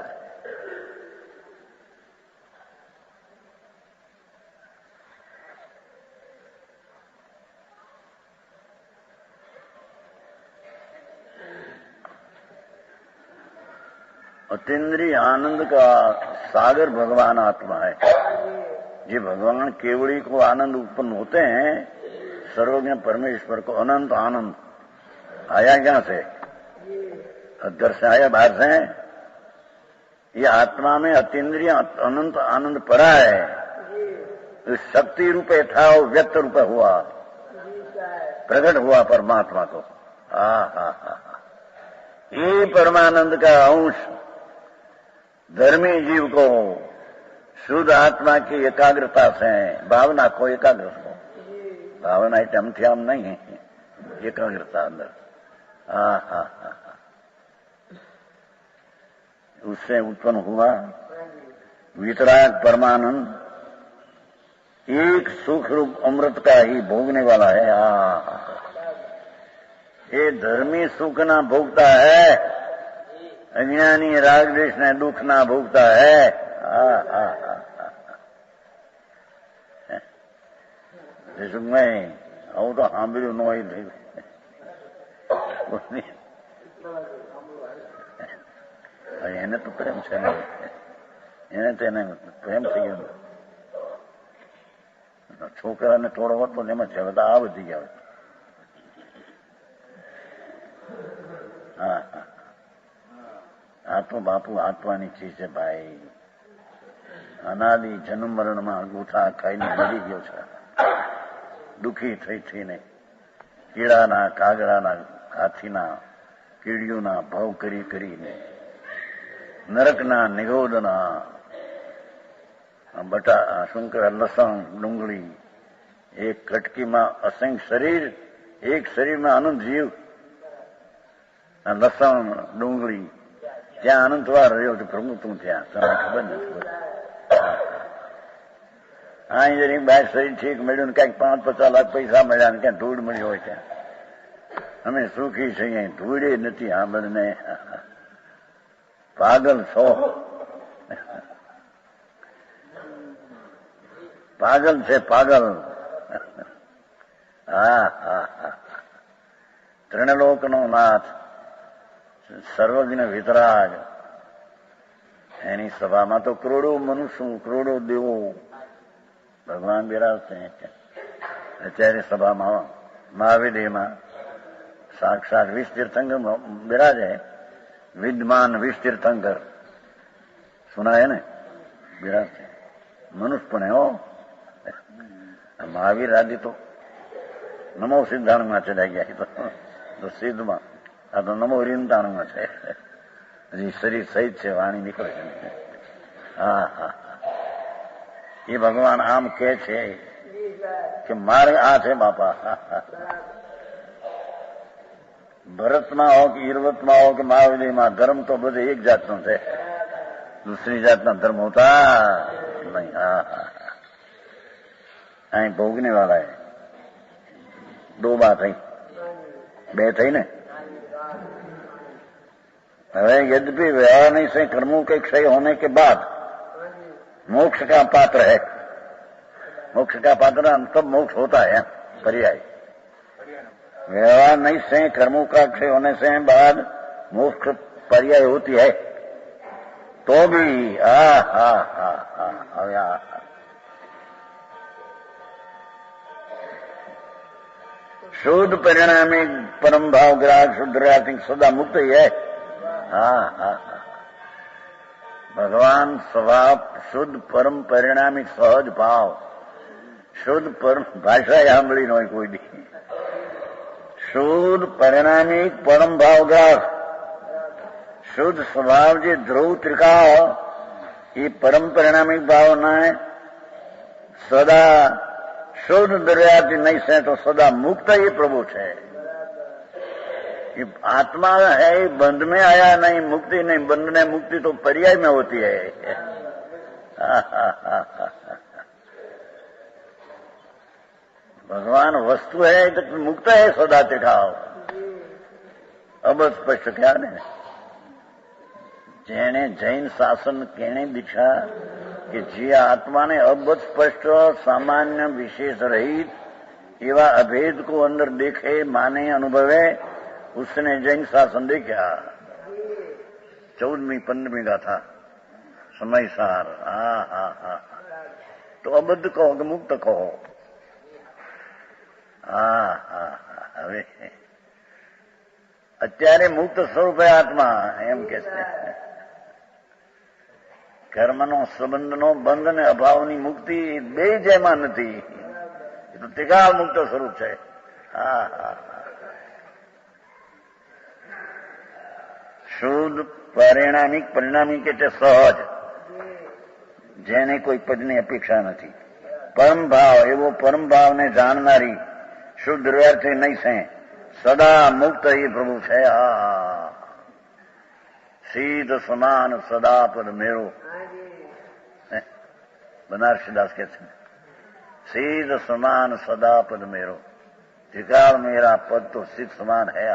अतीन्द्रिय आनंद का सागर भगवान आत्मा है। ये भगवान केवड़ी को आनंद उत्पन्न होते हैं, सर्वज्ञ परमेश्वर को अनंत आनंद आया क्या से? अंदर से आया, बाहर से? ये आत्मा में अतीन्द्रिय अनंत आनंद पड़ा है। तो शक्ति रूपे था वो व्यक्त रूपे हुआ, प्रकट हुआ परमात्मा को। ये परमानंद का अंश धर्मी जीव को शुद्ध आत्मा की एकाग्रता से, भावना को एकाग्र हो, भावना टम थ्याम नहीं है, एकाग्रता अंदर। उससे उत्पन्न हुआ वितराग परमानंद, एक सुख रूप अमृत का ही भोगने वाला है। ये धर्मी सुख ना भोगता है, अज्ञानी राग द्वेष ने दुख ना भोगता है। मैं આવું તો સાંભળ્યું ન હોય એને તો પ્રેમ છે ને, એને તેને પ્રેમ થઈ ગયો. છોકરાને થોડો હોત તો એમાં છે, બધા આ વધી ગયા. આ તો બાપુ આત્માની ચીજ છે ભાઈ. અનાદિ જન્મ મરણમાં અંગૂઠા ખાઈને મરી ગયો છે, દુઃખી થઈ થઈને, કીડાના કાગડાના હાથીના કીડીઓના ભાવ કરી કરીને, નરકના નિરોધના બટા શું કહેવાય, લસણ ડુંગળી, એક કટકીમાં અસંખ્ય શરીર, એક શરીરમાં અનંત જીવ. લસણ ડુંગળી ત્યાં અનંતવાર રહ્યો છે પ્રભુ, તું ત્યાં તમને ખબર નથી. આ જરી બાર શરીર ઠીક મળ્યું ને ક્યાંક 5-50 લાખ પૈસા મળ્યા ને ક્યાં ધૂળ મળી હોય ત્યાં અમે સુખી છીએ. ધૂળે નથી સાંભળને, પાગલ છો, પાગલ છે પાગલ. ત્રણલોકનો નાથ, સર્વજ્ઞ વિતરાગ, એની સભામાં તો કરોડો મનુષ્યો, કરોડો દેવો ભગવાન બિરાજते हैं. અત્યારે સભામાં મહાવિદેયમાં સાક્ષાત વિષ તીર્થંકર બિરાજે, विद्यमान विष तीर्थंकर सुना है ना, विराजते मनुष्य पण हो. महावीर आदि तो नमो सिद्धांत में चढ़ा गया तो सिद्ध में, आ तो नमो रिंदाण में है. हजी शरीर सहित है, वाणी निकले છે. ये भगवान आम के છે કે મારે આ છે બાપા. ભરતમાં હો કે ઈરવતમાં હો કે મહાવિદયમાં ધર્મ તો બધે એક જાતનો છે, दूसरी जातना धर्म होता नहीं. અહીં ભોગने वाला है. दो बात है, બે થઈ ને. હવે यद्यपि व्यवहार नहीं से कर्मों के क्षय होने के बाद मोक्ष का पात्र है. मोक्ष का पात्र तब मोक्ष होता है, पर्याय. व्यवहार नहीं से कर्मों का क्षय होने से बाद मोक्ष पर्याय होती है. तो भी शुद्ध परिणामी परम भाव ग्राहक शुद्ध रातिक सदा मुक्त ही है. भगवान स्वभाव शुद्ध परम परिणामी सहज भाव, शुद्ध परम भाषा સાંભળી ન હોય કોઈ દી. शुद्ध परिणामी परम भाव ग्राहक, शुद्ध स्वभाव जे ध्रुव त्रिकाल, ये परम परिणामिक भावना है. सदा शुद्ध दरियाती नहीं से तो सदा मुक्त ये प्रभु है. ये आत्मा है, बंध में आया नहीं, मुक्ति नहीं. बंध ने मुक्ति तो पर्याय में होती है. भगवान वस्तु है तो मुक्त है सदा त्रिकाल. अब स्पष्ट क्या ने જેણે જૈન શાસન કેણે દીક્ષા કે જે આત્માને અબધ સ્પષ્ટ સામાન્ય વિશેષ રહિત એવા અભેદ को अंदर देखे, माने, अनुभवे, उसने जैन शासन देखा. 14वीं 15वीं गाथा समय सार. तो अबद्ध कहो कि मुक्त कहो. હવે અત્યારે મુક્ત સ્વરૂપ આત્મા એમ કે છે. કર્મનો સંબંધનો બંધ ને અભાવની મુક્તિ બે જેમાં નથી. એ તો ત્રિકાળ મુક્ત સ્વરૂપ છે. શુદ્ધ પરિણામી કે તે સહજ, જેને કોઈ પદની અપેક્ષા નથી. પરમ ભાવ, એવો પરમ ભાવને જાણનારી શુદ્ધ વ્યર્થી નહીં છે, સદા મુક્ત એ પ્રભુ છે. આ સીધ સમાન સદા પદ મેળો. બનારસીદાસ કે છે, સીધ સમાન સદા પદ મેરો, धिकार मेरा पद तो सिद्ध समान है.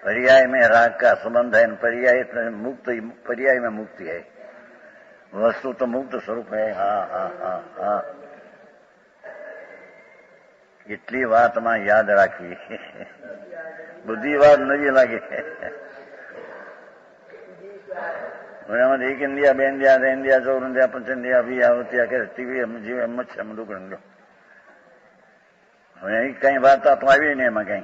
पर्याय में राग का संबंध है, पर्याय में मुक्त, पर्याय में मुक्ति है. वस्तु तो मुक्त स्वरूप है. એટલી વાતમાં યાદ રાખવી, બધી વાત નવી લાગે. એમાં એક ઇન્ડિયા, બે ઇન્ડિયા, ત્રણ ઇન્ડિયા, 4 ઇન્ડિયા, 5 ઇન્ડિયા, 20 આવતી કે ટીવી એમ જીવ એમ જ છે. એમ દુકાન હવે અહીં કઈ વાર્તા તો આવી ને, એમાં કઈ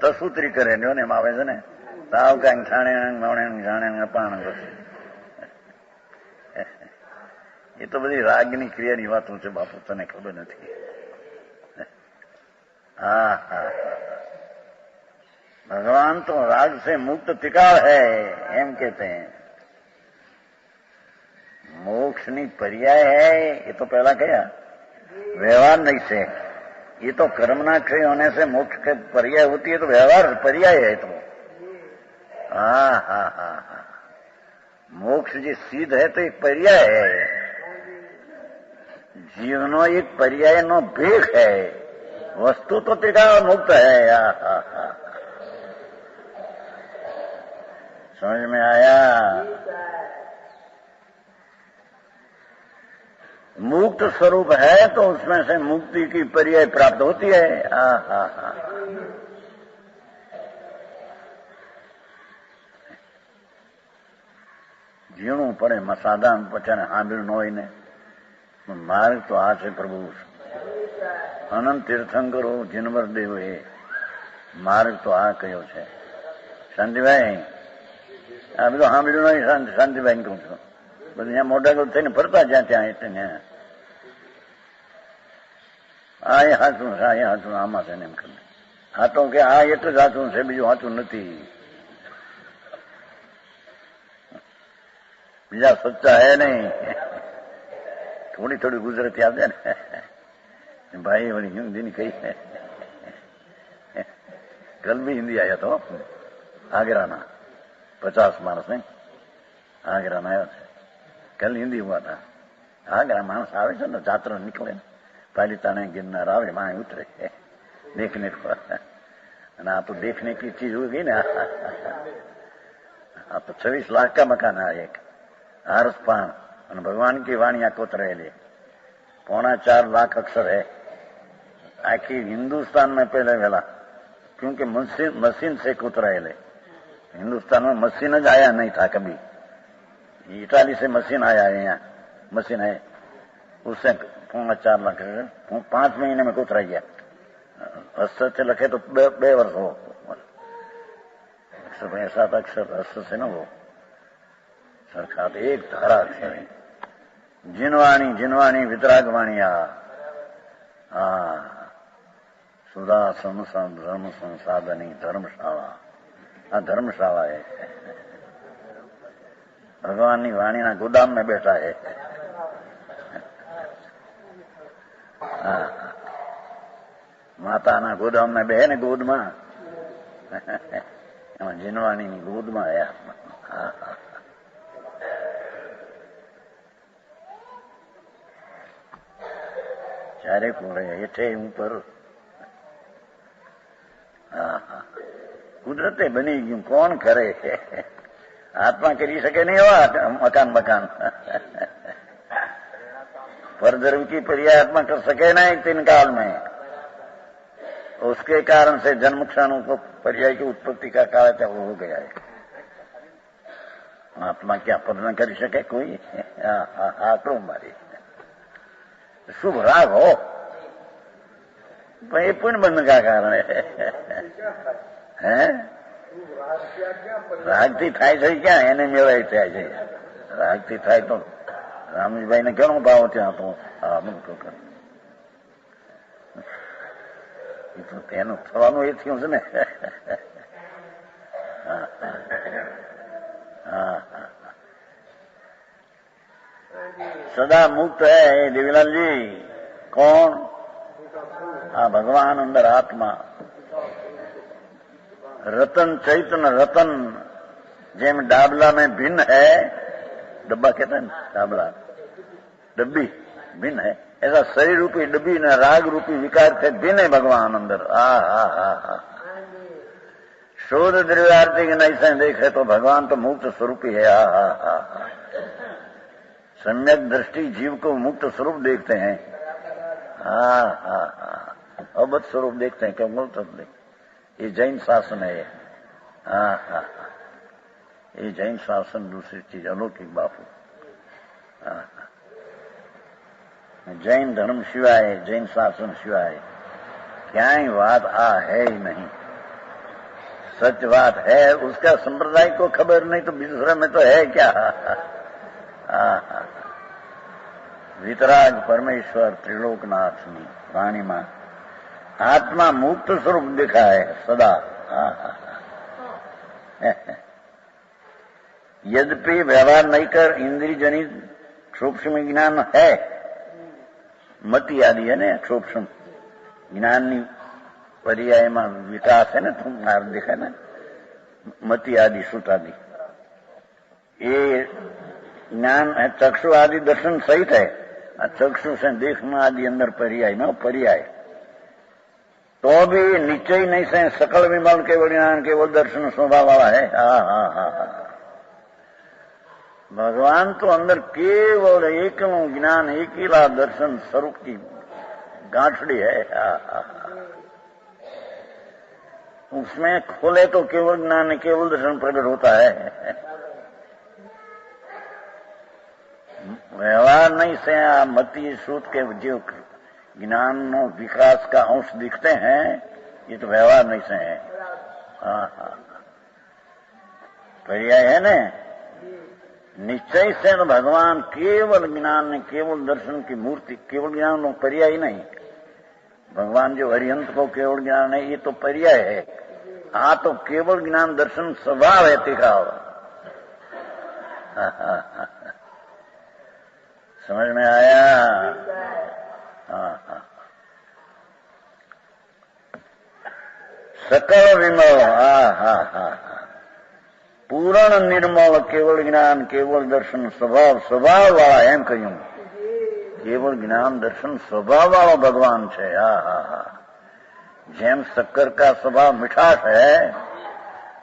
તસૂત્રી કરે ને એમ આવે છે ને, સાવ કઈ છાણે જાણે પાણ કરશે. એ તો બધી રાગની ક્રિયાની વાતો છે બાપુ, તને ખબર નથી. હા, भगवान तो राग से मुक्त टिकाव है एम कहते हैं. मोक्ष ની पर्याय है, ये तो पहला कहा. व्यवहार नहीं से, ये तो कर्मना क्षय होने से मोक्ष के पर्याय होती है, तो व्यवहार पर्याय है. तो हाँ, मोक्ष जी सिद्ध है तो एक पर्याय है. जीवनो एक पर्याय नो भेख है. वस्तु तो टिकाव मुक्त है. समझ में आया? मुक्त स्वरूप है तो उसमें से मुक्ति की पर्याय प्राप्त होती है. जीणुं पड़े मसादा पछाने हांभळ्युं न होय ने. मार्ग तो आ छे प्रभु. अनंत तीर्थंकरो जिनवर देव हे मार्ग तो आ कह्यो छे. शांतिभाई, આ બધું સાંભળ્યું નહીં. શાંતિભાઈ કહું છું, બધું ત્યાં મોઢા થઈને ફરતા જ્યાં ત્યાં એટલે ત્યાં આ એ સાચું છે, આ એ સાચું, આમાં છે ને એમ કરે. આ તો કે આ એટલું જ સાચું છે, બીજું સાચું નથી. બીજા સચ્ચા હે નહીં. થોડી થોડી ગુજરાતી આવશે ને ભાઈ, વળી હિન્દીની કઈ કલ બી હિન્દી આવ્યા તો आगरा 50 मानस नहीं आगरा में आया था. कल हिंदी हुआ था. आगरा मानस आवे છે ને, જાત્રા નીકળે ને, पालिताने गिरनार आवे, वहां उतरे देखने को. અને આ તો देखने की चीज हो गई ना. આ તો 26 लाख का मकान है एक आरस पान. और भगवान की वाणियां कोतरेली 4.25 लाख अक्षर है. आखिर हिंदुस्तान में पहले वेला, क्योंकि मशीन से कोतराएले. हिंदुस्तान में मशीन ज आया नहीं था कभी. इटाली से मशीन आया है, यहाँ मशीन है, उससे 4.25 लाख 5 महीने में कोतरा गया. अस्तर से लखे तो 2 वर्ष हो. 167 अक्षर अस्तर से न हो सरखा. एक धारा अक्षर है. जिनवाणी जिनवाणी वितरागवाणिया. सुधा धर्म संसाधनी धर्मशाला. आ धर्मशाला है. भगवान की वाणी ना गोदाम में बैठा है. माता ना गोदाम में बहे ने गोद में जिनवाणी ની गोद में आया. चारे कोरे हेठे ऊपर. કુદરતે બની ગયું, કોણ કરે? આત્મા કરી શકે નહીં એવા મકાન મકાન. परधर्म की पर्याय आत्मा कर सके ना एक 3 काल में. उसके कारण से जन्म क्षणों को पर्याय की उत्पत्ति का काल है, वो हो गया है. आत्मा क्या पद न कर सके कोई? आत्मा मारी शुभ राग हो, ये पुण्य बंध का कारण है. રાગથી થાય છે ક્યાં? એને મેળાય થાય છે. રાગથી થાય તો રામજીભાઈ ને ઘણો ભાવ ત્યાં તો તેનું થવાનું એ થયું છે ને. सदा मुक्त है देवीलाल जी। कौन? हाँ, भगवान अंदर आत्मा। रतन चैतन्य रतन जेम डाबला में भिन्न है, डब्बा कहते हैं डाबला, डब्बी भिन्न है, ऐसा शरीर रूपी डब्बी न राग रूपी विकार से भिन्न है भगवान अंदर। हा शोध द्रव्यार्थी के नहीं से देखे तो भगवान तो मुक्त स्वरूप ही है। हा सम्यक दृष्टि जीव को मुक्त स्वरूप देखते हैं। अवध स्वरूप देखते हैं, क्या बोलते हैं? ये जैन शासन है। ये जैन शासन दूसरी चीज अलौकिक बापू। जैन धर्म सिवाय, जैन शासन सिवाय क्या ही बात है ही नहीं। सच बात है, उसका संप्रदाय को खबर नहीं तो दूसरे में तो है क्या। वितराग परमेश्वर त्रिलोकनाथ में वाणी मां आत्मा मुक्त स्वरूप दिखा है सदा। यद्यपि व्यवहार नहीं कर इंद्रिय जनित सूक्ष्म ज्ञान है, मति आदि है ना, सूक्ष्म ज्ञान पर्याय में विकास है ना, तुम दिखा है ना, मति आदि सुत आदि ये ज्ञान है, चक्षु आदि दर्शन सहित है। चक्षु से देखना आदि अंदर पर्याय में पर्याय, तो भी निश्चय नहीं से सकल विमल केवल ज्ञान केवल दर्शन स्वभाव वाला है। भगवान तो अंदर केवल एक ज्ञान एकीला दर्शन स्वरूप की गांठड़ी है। उसमें खोले तो केवल ज्ञान केवल दर्शन प्रकट होता है। व्यवहार नहीं से मति सूत के जो ज्ञान विकास का अंश दिखते हैं, ये तो व्यवहार नहीं से है। पर्याय है ना, निश्चय से तो भगवान केवल ज्ञान केवल दर्शन की मूर्ति, केवल ज्ञान पर्याय नहीं। भगवान जो हरिहंत को केवल ज्ञान है, ये तो पर्याय है। तो केवल ज्ञान दर्शन स्वभाव है दिखाओ। समझ में आया? सकल विमल, पूर्ण निर्मल केवल ज्ञान केवल दर्शन स्वभाव वाला एम कहूं, केवल ज्ञान दर्शन स्वभाव वाला भगवान है। जेम शक्कर का स्वभाव मिठास है,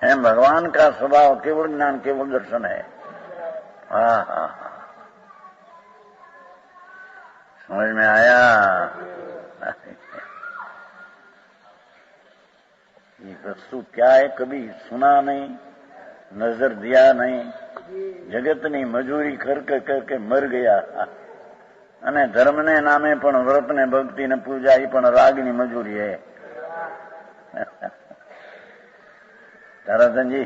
एम भगवान का स्वभाव केवल ज्ञान केवल दर्शन है। समझ में आया? ये वस्तु क्या है, कभी सुना नहीं, नजर दिया नहीं, जगत ની મજૂરી કરકે મર ગયા। અને ધર્મને નામે પણ વ્રતને ભક્તિને પૂજા એ પણ રાગની મજૂરી હે। તારાધનજી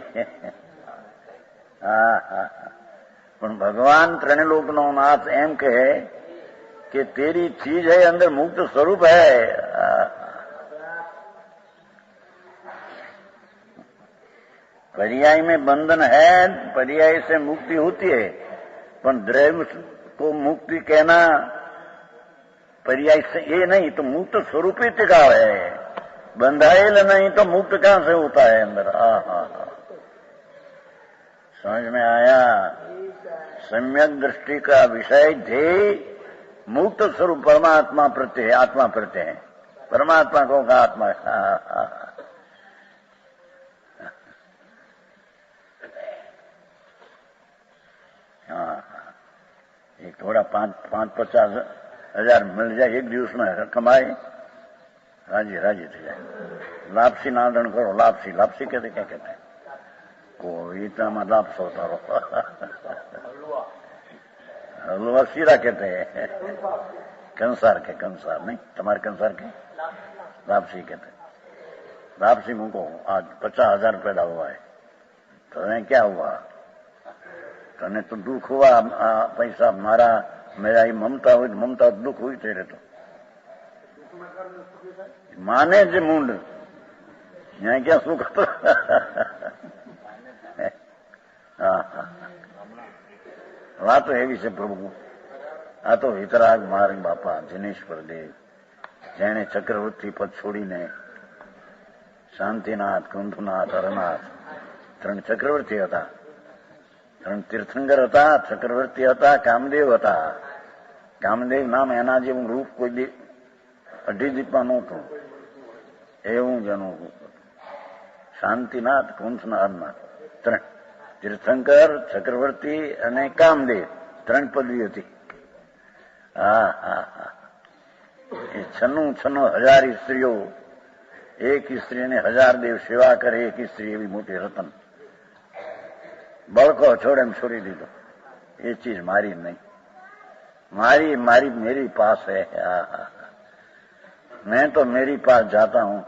પણ ભગવાન ત્રણલોકનો નાથ એમ કહે कि तेरी चीज है अंदर मुक्त स्वरूप है। पर्याय में बंधन है, पर्याय से मुक्ति होती है, पर द्रव्य को मुक्ति कहना पर्याय से ये नहीं, तो मुक्त स्वरूप ही टिकाव है। बंधाएल नहीं तो मुक्त कहां से होता है अंदर। समझ में आया? सम्यक दृष्टि का विषय ध्येय मुक्त स्वरूप परमात्मा प्रत्यय, आत्मा प्रत्यय है। परमात्मा को का आत्मा। एक थोड़ा 5-50 हजार मिल जाए एक दिवस में कमाए, राजी थी जाए। लापसी नादन करो, लापसी कहते क्या कहते हैं, कोई इतना लापस होता रहो। हलवा सीरा कहते हैं, कंसार नहीं, तुम्हारे कंसार के लापसी कहते हैं। लापसी मुझको आज 50,000 रुपया हुआ है, तो क्या हुआ? तने तो दुख हुआ पैसा मारा, मेरा ही ममता हुई, ममता दुख हुई तेरे तो माने जे मुंड यहाँ क्या सुख तो વાતો એવી છે પ્રભુ. આ તો વિતરાગ માર્ગ બાપા જિનેશ્વર દેવ, જેણે ચક્રવર્તી પદ છોડીને શાંતિનાથ, કુંભનાથ, હરનાથ 3 ચક્રવર્તી હતા, 3 તીર્થંકર હતા, ચક્રવર્તી હતા, કામદેવ હતા. કામદેવ નામ એના જેવું રૂપ કોઈ અઢી દીપમાં નહોતું, એવું જ એનું શાંતિનાથ, કુંભનાથ 3 તીર્થંકર, ચક્રવર્તી અને કામદેવ 3 પદવી હતી. એ 96 સ્ત્રીઓ, એક સ્ત્રીને 1000 દેવ સેવા કરે, એક સ્ત્રી એવી મોટી રતન. બળકો છોડે એમ છોડી દીધો. એ ચીજ મારી નહીં, મારી मेरी पास है. मैं तो मेरी पास जाता हूं.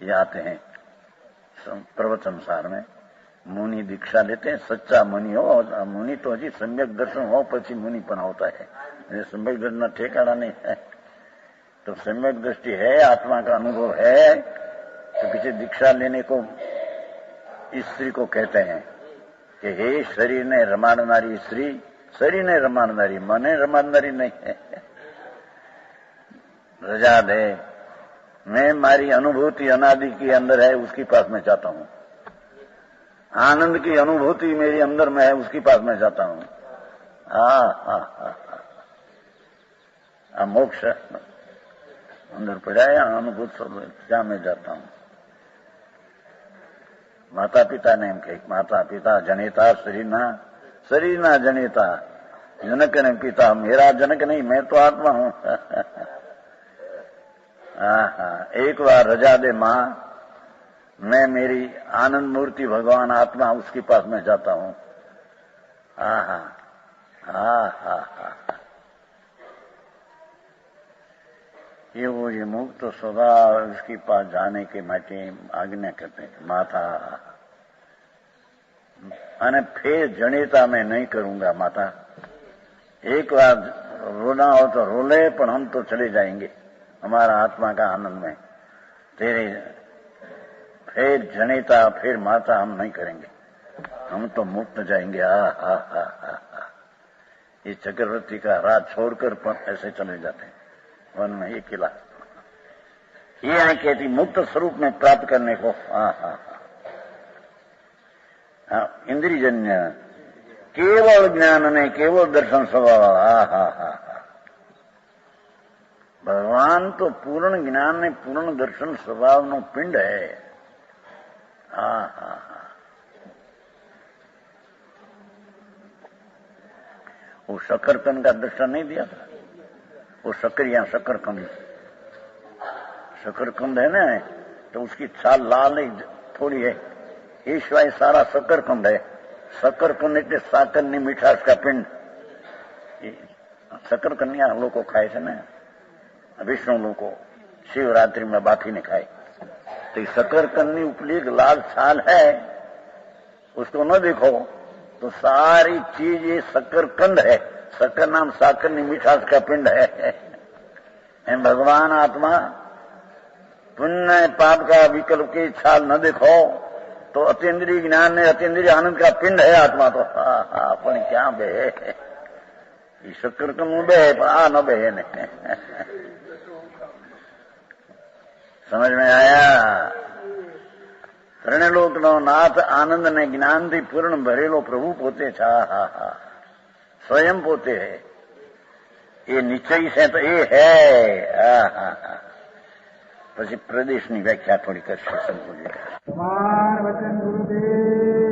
ये आते हैं प्रवचन सार में. मुनि दीक्षा लेते हैं, सच्चा मुनि हो. मुनि तो जी सम्यक दर्शन हो પછી मुनि પણ होता है. सम्यक दर्शन ठेकाना नहीं है. तो सम्यक दृष्टि है, आत्मा का अनुभव है, तो पीछे दीक्षा लेने को स्त्री को कहते हैं कि हे शरीर ने रमाडनारी स्त्री, शरीर ने रमाडनारी, मने रमाडनारी नहीं है. रजा दे, मैं मारी अनुभूति अनादि के अंदर है, उसके पास में जाता हूं. आनंद की अनुभूति मेरी अंदर में है, उसके पास में जाता हूं. मोक्ष अंदर पड़ा है, अनुभूत क्या मैं जाता हूं. माता पिता ने एम कही, माता पिता जनेता शरीरना जनेता, जनक ने पिता, मेरा जनक नहीं, मैं तो आत्मा हूं. एक बार रजा दे मां, मैं मेरी आनंद मूर्ति भगवान आत्मा, उसके पास में जाता हूं. ये वो ये मुक्त तो स्वभाव उसके पास जाने के માટે આજ્ઞા करते हैं. माता અને फिर जनेता मैं नहीं करूंगा. माता एक बार रोना हो तो रो ले, पर हम तो चले जाएंगे हमारा आत्मा का आनंद में. तेरे फिर जनेता, फिर माता हम नहीं करेंगे, हम तो मुक्त जाएंगे. ये चक्रवर्ती का राज छोड़कर पर ऐसे चले जाते हैं वन में. ये किला ये है कहती मुक्त स्वरूप में प्राप्त करने को. इंद्रियजन्य केवल ज्ञान ने केवल दर्शन स्वभाव. भगवान तो पूर्ण ज्ञान ने पूर्ण दर्शन स्वभाव नो पिंड है. वो शकरकंद का दर्शन नहीं दिया था. वो शकरकंद है ना, तो उसकी छाल लाल थोड़ी है, ये सिवाय सारा शकरकंद है. शकरकंद એટલે સાકરની મીઠાશ का पिंड. शकरकन्या લોકો ખાય છે ને, विष्णु લોકો शिवरात्रि में बाफी ने खाए. तो ये शकरकंद की उपली एक लाल छाल है, उसको न देखो तो सारी चीज ये शकरकंद है. शक्कर नाम साकर की मीठास का पिंड है. भगवान आत्मा पुण्य पाप का विकल्प की छाल न देखो तो अतीन्द्रिय ज्ञान ने अतीन्द्रिय आनंद का पिंड है आत्मा. तो पण क्या बे ये शकरकंद बे, न बे ने. समझ में आया? ત્રણેલોકનો નાથ આનંદ ને જ્ઞાનથી પૂર્ણ ભરેલો પ્રભુ પોતે છે. સ્વયં પોતે હે. એ નિશ્ચય છે તો એ હે. પછી પ્રદેશની વ્યાખ્યા થોડી કરશે સંતોષી. વચન ગુરુદેવ